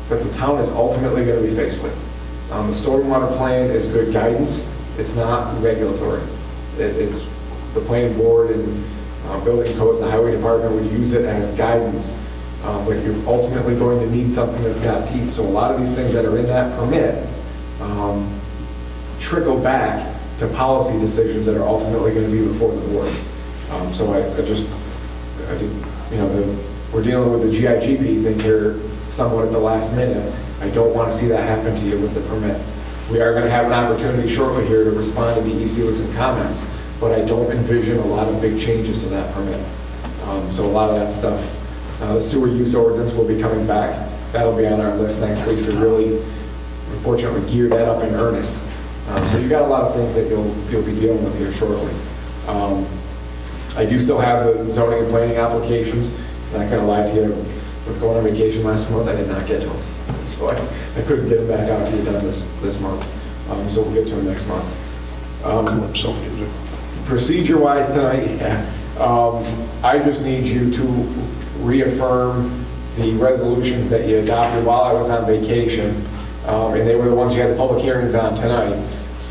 that the town is ultimately going to be faced with. The stormwater plan is good guidance. It's not regulatory. It's the planning board and building codes, the highway department would use it as guidance, but you're ultimately going to need something that's got teeth. So a lot of these things that are in that permit trickle back to policy decisions that are ultimately going to be before the board. So we're dealing with the GIGP thing here somewhat at the last minute. I don't want to see that happen to you with the permit. We are going to have an opportunity shortly here to respond to the EC with some comments, but I don't envision a lot of big changes to that permit. So a lot of that stuff, the sewer use ordinance will be coming back. That'll be on our list next week to really, unfortunately, gear that up in earnest. So you've got a lot of things that you'll be dealing with here shortly. I do still have the zoning and planning applications. I'm not going to lie to you, with going on vacation last month, I did not get to them. So I couldn't get them back out to you done this month. So we'll get to them next month. Calypso music. Procedure-wise tonight, I just need you to reaffirm the resolutions that you adopted while I was on vacation and they were the ones you had the public hearings on tonight.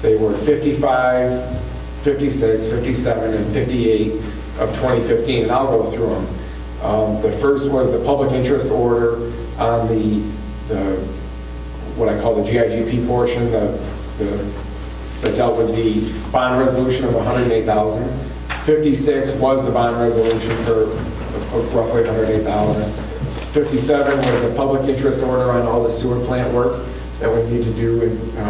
They were 55, 56, 57, and 58 of 2015, and I'll go through them. The first was the public interest order on the what I call the GIGP portion, that dealt with the bond resolution of $108,000. 56 was the bond resolution for roughly $108,000. 57 was the public interest order on all the sewer plant work that we need to do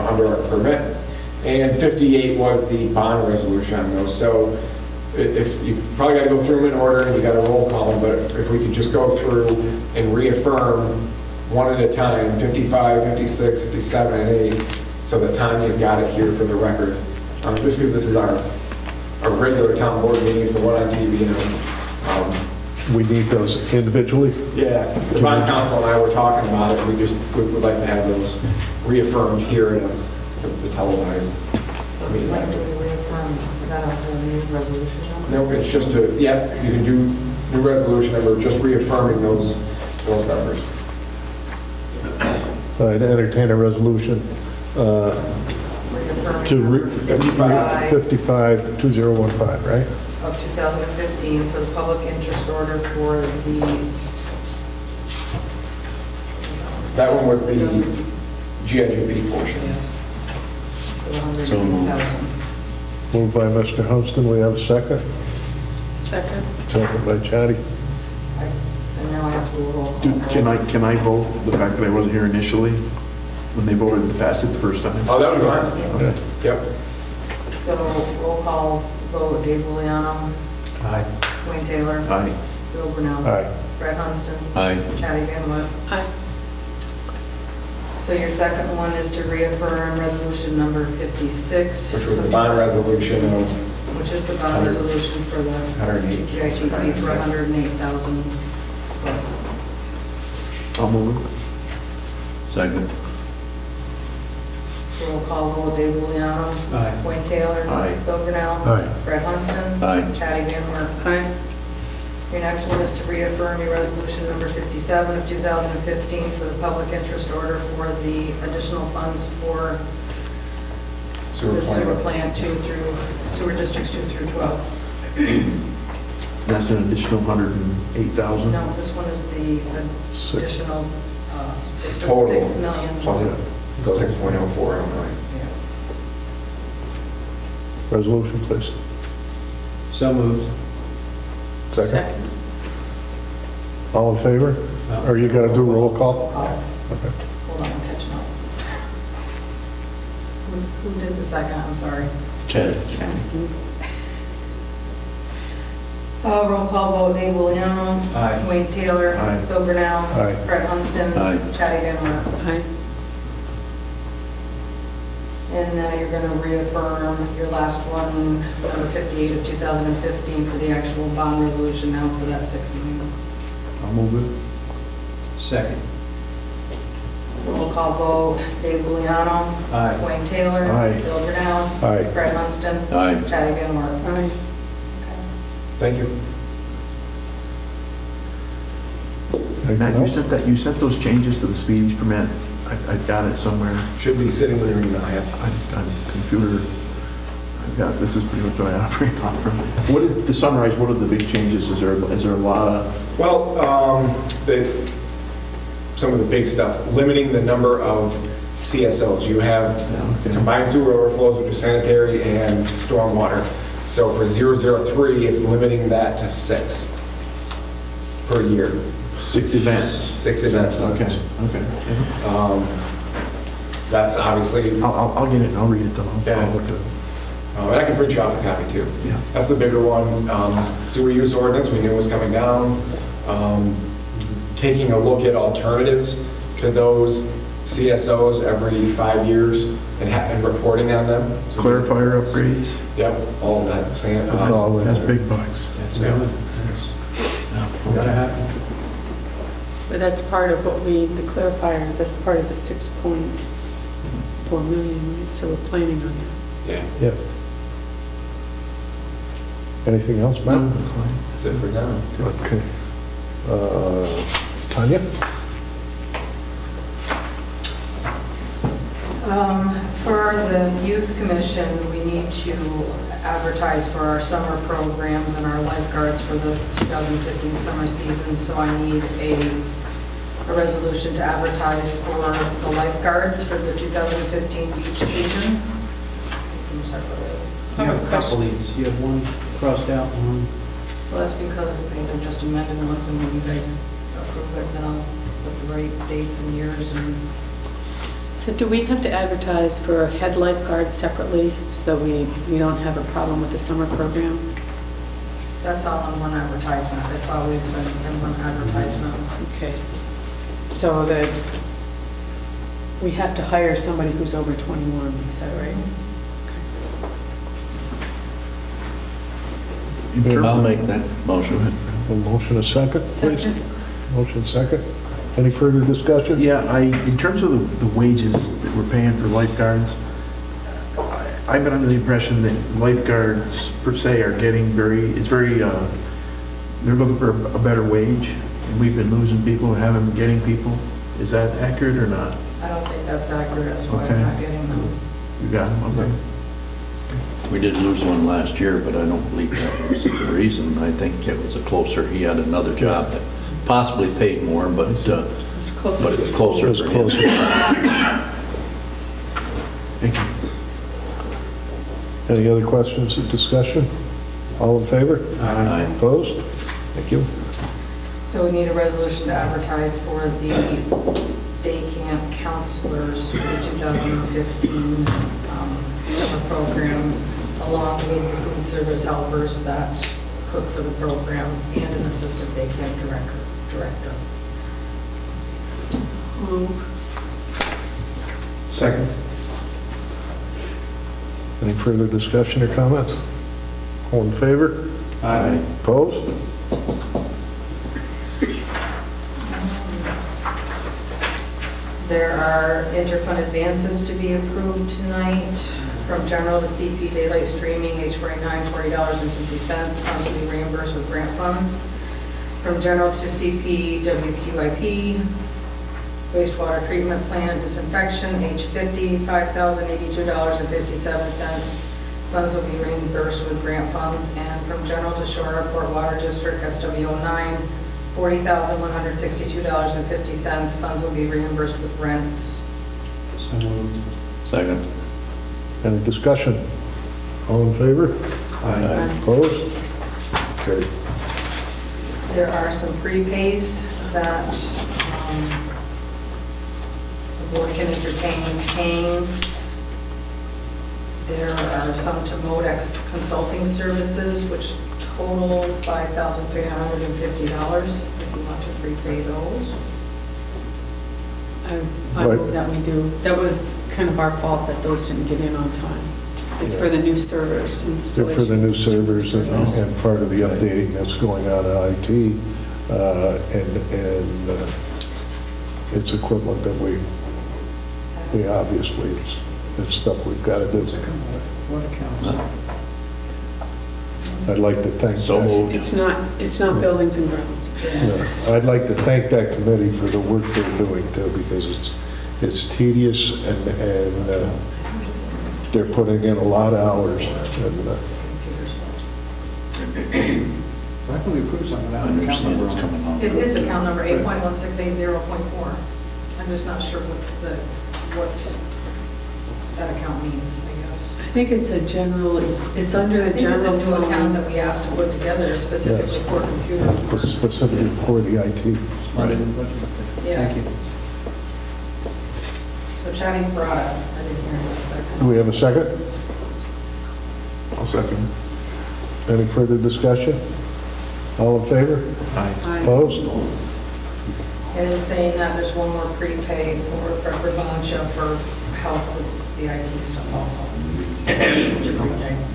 under our permit. And 58 was the bond resolution on those. So if you probably got to go through them in order, and you got a roll call them, but if we could just go through and reaffirm one at a time, 55, 56, 57, and 8, so that Tanya's got it here for the record. Just because this is our regular town board meeting, it's the one on TV now. We need those individually? Yeah, the bond council and I were talking about it. We would like to have those reaffirmed here in the televised So would you like to reaffirm, is that a whole new resolution? Nope, it's just you can do new resolution, and we're just reaffirming those numbers. So I'd entertain a resolution Reaffirming to number 55-2015, right? of 2015 for the public interest order for the... That one was the GIGB portion. Yes. The So moved. 180,000. Moved by Mr. Houston, we have a second. Second. Second by Chatty. And now I have to do a roll call. Can I vote the fact that I wasn't here initially when they voted to pass it the first time? Oh, that would be fine. Okay. Yep. So roll call vote, Dave Giuliano. Aye. Wayne Taylor. Aye. Bill Brunel. Aye. Fred Hunston. Aye. Chatty Van Wert. Aye. So your second one is to reaffirm resolution number 56. Which was the bond resolution of Which is the bond resolution for the 108. GIGP for 108,000 plus. I'll move it. Second. Roll call vote, Dave Giuliano. Aye. Wayne Taylor. Aye. Bill Brunel. Aye. Fred Hunston. Aye. Chatty Van Wert. Aye. Your next one is to reaffirm your resolution number 57 of 2015 for the public interest order for the additional funds for the sewer plant 2 through, sewer districts 2 through 12. That's an additional 108,000? No, this one is the additional, it's for Total. 6 million. Plus it, go 6.04, I don't know. Yeah. Resolution, please. So moved. Second. All in favor? Or you got to do roll call? Oh, Okay. hold on, I'm catching up. Who did the second? I'm sorry. Chad. Roll call vote, Dave Giuliano. Aye. Wayne Taylor. Aye. Bill Brunel. Aye. Fred Hunston. Aye. Chatty Van Wert. Aye. And now you're going to reaffirm your last one, number 58 of 2015, for the actual bond resolution now for that 6 million. I'll move it. Second. Roll call vote, Dave Giuliano. Aye. Wayne Taylor. Aye. Bill Brunel. Aye. Fred Hunston. Aye. Chatty Van Wert. Aye. Thank you. Matt, you sent those changes to the speedies permit? I got it somewhere. Should be sitting with your email, yeah. On computer, I've got, this is pretty much what I operate on from. What is, to summarize, what are the big changes? Is there a lot of? Well, some of the big stuff, limiting the number of CSOs. You have combined sewer overflows, which are sanitary and stormwater. So for 003, it's limiting that to 6 per year. 6 events? 6 events. Okay. That's obviously, I'll get it, I'll read it though. Yeah. I'll look at it. and I can print you off a copy too. Yeah. That's the bigger one. Sewer use ordinance, we knew was coming down. Taking a look at alternatives to those CSOs every 5 years and reporting on them. So Clarifier upgrades? Yep, all of that. That's all in That's there. big bucks. Yeah. Gotta happen. But that's part of what the clarifiers, that's part of the 6.4 million, right? So we're planning on that. Yeah, Yeah. Anything else, Matt? that's it for now. Okay. Tanya? For the youth commission, we need to advertise for our summer programs and our lifeguards for the 2015 summer season, so I need a resolution to advertise for the lifeguards for the 2015 beach season. You have a couple of these. You have one crossed out, one. Well, that's because these are just amended ones, and when you guys approve it, then I'll put the right dates and years and... So do we have to advertise for head lifeguard separately so we don't have a problem with the summer program? That's all in one advertisement. It's always been in one advertisement. Okay. So that we have to hire somebody who's over 21, is that right? I'll make that motion. A motion, a second, please? Second. Motion, second. Any further discussion? Yeah, in terms of the wages that we're paying for lifeguards, I've been under the impression that lifeguards per se are getting they're looking for a better wage, and we've been losing people and haven't been getting people. Is that accurate or not? I don't think that's accurate as to why Okay. we're not getting them. You got them, okay. We did lose one last year, but I don't believe that was the reason. I think it was he had another job that possibly paid more, but it was closer. It was for him. closer. Thank you. Any other questions or discussion? All in favor? Aye. Opposed? Thank you. So we need a resolution to advertise for the day camp counselors for the 2015 summer program, along with the food service helpers that cook for the program and an assistant day camp director. Move. Second. Any further discussion or comments? All in favor? Aye. Opposed? There are interfund advances to be approved tonight. From general to CP daylight streaming, age 49, $40.50. Funds will be reimbursed with grant funds. From general to CP WQIP, wastewater treatment plant disinfection, age 50, $5,082.57. Funds will be reimbursed with grant funds. And from general to shore airport water district, SW09, $40,162.50. Funds will be reimbursed with rents. So moved. Second. Any discussion? All in favor? Aye. Opposed? Carried. There are some prepays that the board can entertain paying. There are some to Modex Consulting Services, which total $5,350, if you want to prepay those. I move that we do. That was kind of our fault that those didn't get in on time. It's for the new servers They're installation. for the new servers and part of the updating that's going on in IT, and it's equipment that we obviously, it's stuff we've got to do. What accounts? I'd like to thank. So moved. It's not buildings and grounds. Yes. I'd like to thank that committee for the work they're doing too, because it's tedious and they're putting in a lot of hours. And, Why can we approve something I without an account understand number it's on coming it? on. It is account number 8.1680.4. I'm just not sure what that account means, I guess. I think it's a general, it's under the I think it's a general new account fund. that we asked to put together specifically Yes. for computer. specifically for the IT. Right. Yeah. Thank you. So Chatting brought up, I didn't hear it in a Do second. we have a second? I'll second. Any further discussion? All in favor? Aye. Aye. Opposed? And in saying that, there's one more prepay for Ravancha for help with the IT stuff also.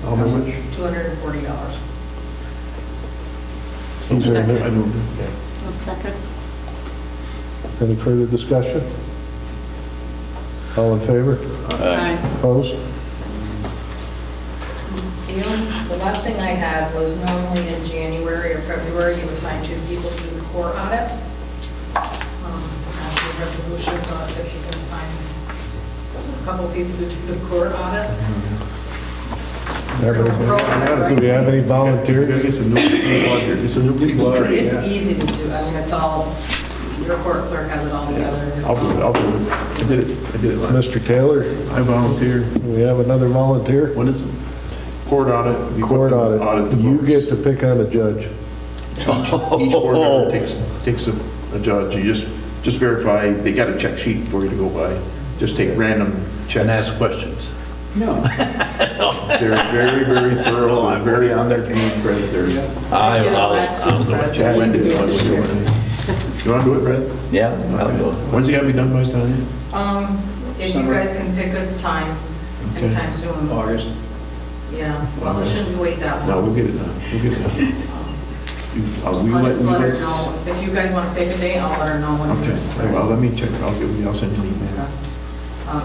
How much? $240. Is there Second. I moved it. I'll second. Any further discussion? All in favor? Aye. Opposed? The last thing I had was normally in January or February, you assign 2 people to do the core audit. It's not a resolution, but if you can assign a couple of people to do the court audit. Do we have any volunteers? Get some new people out there, get some new people trained. It's easy to do, I mean, it's all, your court clerk has it all together. It's I'll do it, all- I'll do it. I did it last. Mr. Taylor, I volunteer. do we have another volunteer? What is it? Court audit. We Court put the audit. You books. get to pick on a judge. Each board member takes a judge, you just verify, they got a check sheet for you to go by, just take random checks. And ask questions. No. They're very, very thorough, and very on their game, Fred, they're. I did it last I'll do year. it. Chad, When do you want you to do it? wanna do it, Fred? Yeah, I'll do it. When's it gotta be done by, Tanya? If you Summer. guys can pick a time, Okay. anytime soon. August. Yeah, well, it shouldn't wait that No, long. we'll get it done, we'll get it done. I'll just let her know. If you guys want to pick a date, I'll let her know when. Okay, well, let me check, I'll send you an email.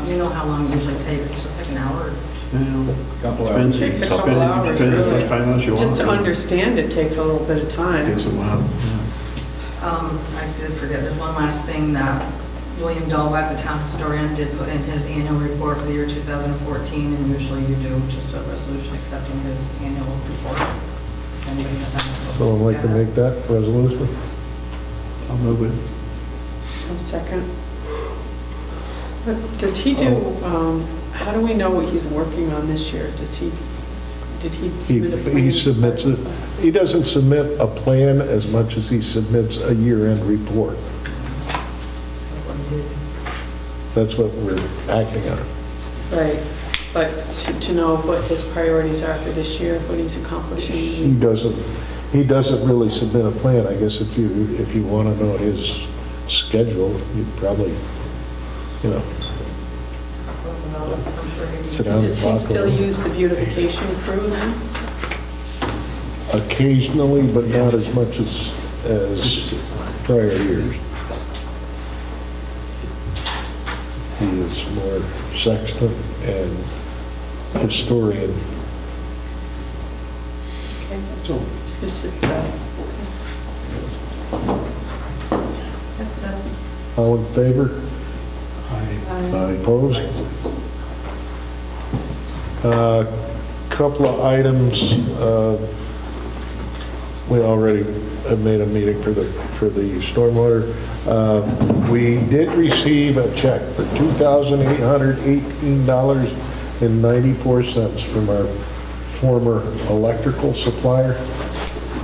You know how long it usually takes, it's just like an hour. Couple Depends- Takes a couple depends- hours, depends how really. much time else you want. Just to understand it takes a little bit of time. Takes a while, I did forget, there's one last thing that William Delwack, the town historian, did put in his annual report for the year 2014, and usually you do just a resolution accepting his annual report. Anybody has that? Someone like to make that resolution? I'll move it. One second. But does he do, how do we know what he's working on this year? Did he submit a plan? He submits it. He doesn't submit a plan as much as he submits a year-end report. That's what we're acting on. Right, but to know what his priorities are for this year, what he's He accomplishing. doesn't really submit a plan. I guess if you want to know his schedule, you'd probably, sit down and Does he talk still over it. use the beautification crew then? Occasionally, but not as much as prior years. He is more sexton and historian. Okay. So, This is, That's it. All in favor? Opposed? Couple of items, we already have made a meeting for the stormwater. We did receive a check for $2,818.94 from our former electrical supplier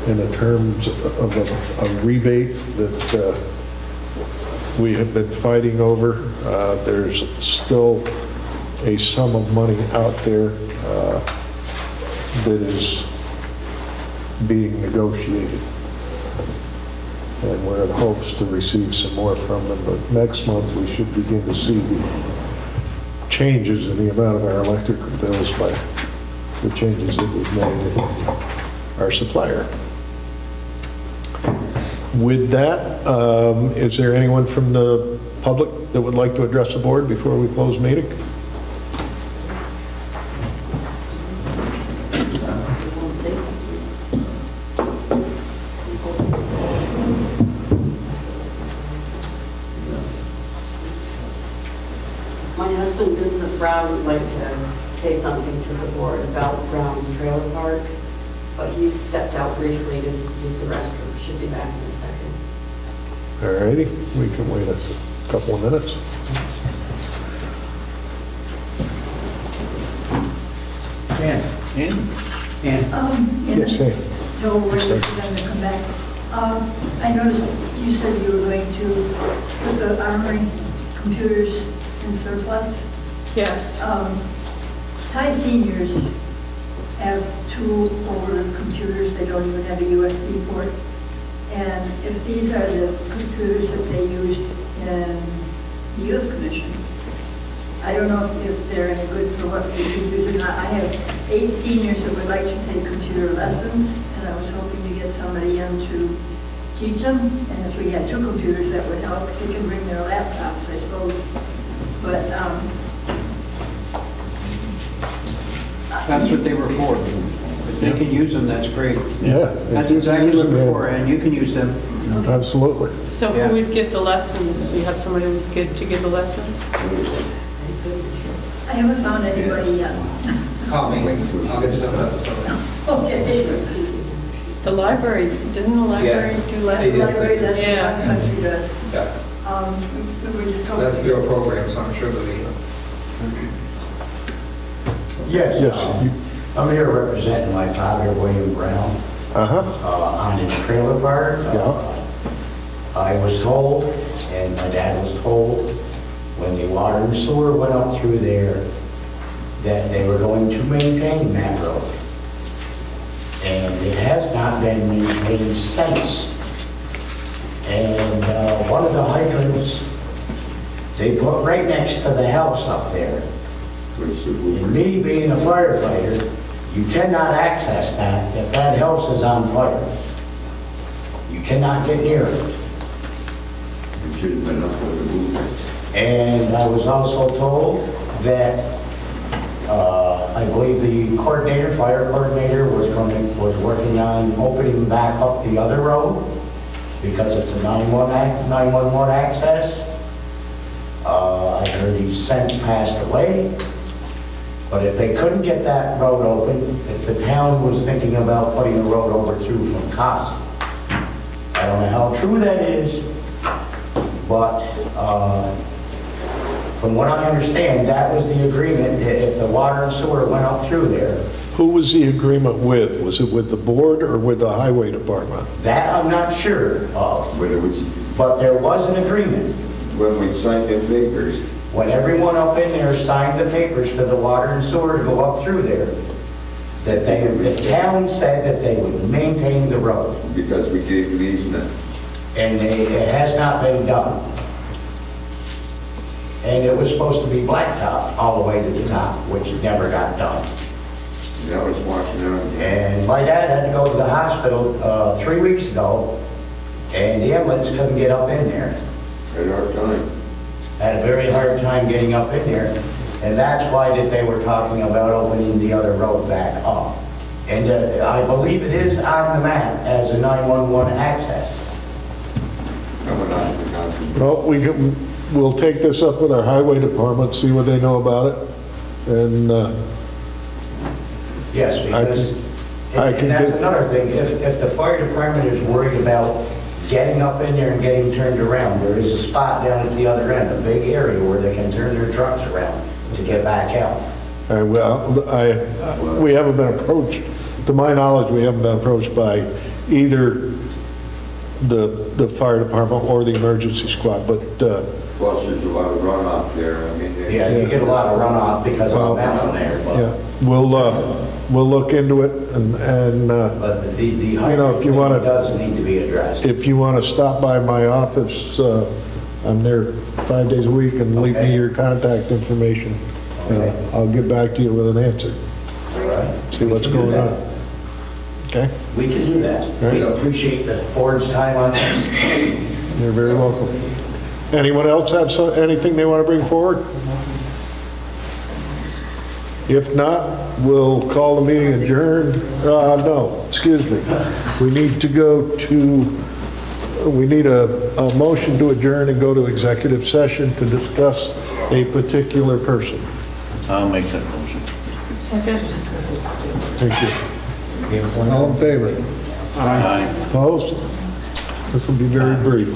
in the terms of a rebate that we have been fighting over. There's still a sum of money out there that is being negotiated. And we're in hopes to receive some more from them, but next month we should begin to see the changes in the amount of our electric bills by the changes that we've made in our supplier. With that, is there anyone from the public that would like to address the board before we close meeting? My husband, Vincent Brown, would like to say something to the board about Brown's Trailer Park, but he's stepped out briefly to use the restroom. Should be back in a second. All righty, we can wait a couple of minutes. Ann? Yes, Sam. Joe, we're going to come back. I noticed you said you were going to put the armory computers in surplus. yes. Thai seniors have 2 older computers, they don't even have a USB port. And if these are the computers that they used in the youth commission, I don't know if they're any good for what they could use or not. I have 8 seniors that would like to take computer lessons, and I was hoping to get somebody in to teach them. And if we had 2 computers, that would help. They can bring their laptops, I suppose. But, That's what they were for. If they can use them, that's great. Yeah. That's exactly what they're for, and you can use them. Absolutely. So Yeah. who would give the lessons? You have somebody who would get to give the lessons? haven't found anybody yet. Call me, I'll get you done up, so. Okay. The library, didn't the library do last? They did. Library does, Yeah. country does. Yeah, We were just talking. that's their program, so I'm sure they'll be. Yes, Yes. I'm here representing my father, William Brown, on his trailer park. I was told, and my dad was told, when the water and sewer went up through there, that they were going to maintain that road. And it has not been maintained since. And one of the hydrants, they put right next to the house up there. And me being a firefighter, you cannot access that if that house is on fire. You cannot get near it. And I was also told that I believe the coordinator, fire coordinator, was working on opening back up the other road because it's a 911 access. I heard he's since passed away. But if they couldn't get that road open, if the town was thinking about putting a road over through from Casa, I don't know how true that is, but from what I understand, that was the agreement, that if the water and sewer went up through there. Who was the agreement with? Was it with the board or with the highway department? That I'm not sure of, but there was an agreement. When we signed the papers. When everyone up in there signed the papers for the water and sewer to go up through there, that the town said that they would maintain the road. Because we gave the easement. And it has not been done. And it was supposed to be blacktop all the way to the top, which never got done. That was watching out. And my dad had to go to the hospital 3 weeks ago, and the ambulance couldn't get up in there. Had a hard time. Had a very hard time getting up in there, and that's why that they were talking about opening the other road back up. And I believe it is on the map as a 911 access. Well, we'll take this up with our highway department, see what they know about it, and Yes, because, and that's another thing, if the fire department is worried about getting up in there and getting turned around, there is a spot down at the other end, a big area where they can turn their trucks around to get back out. we haven't been approached, to my knowledge, we haven't been approached by either the fire department or the emergency squad, but... Plus, there's a lot of runoff there. I mean, Yeah, you get a lot of runoff because of the mountain there. But yeah, we'll look into it, and but the you know, if you hydrant want thing does need to be addressed. If you want to stop by my office, I'm there 5 days a week, and leave me your contact information. I'll get back to you with an answer. All right. See what's going on. Okay? We can do that. Right. We appreciate the board's time on this. You're very welcome. Anyone else have anything they want to bring forward? If not, we'll call the meeting adjourned. No, excuse me. We need to go to, we need a motion to adjourn and go to executive session to discuss a particular person. I'll make that motion. Second. Thank you. All in favor? Aye. Opposed? This will be very brief.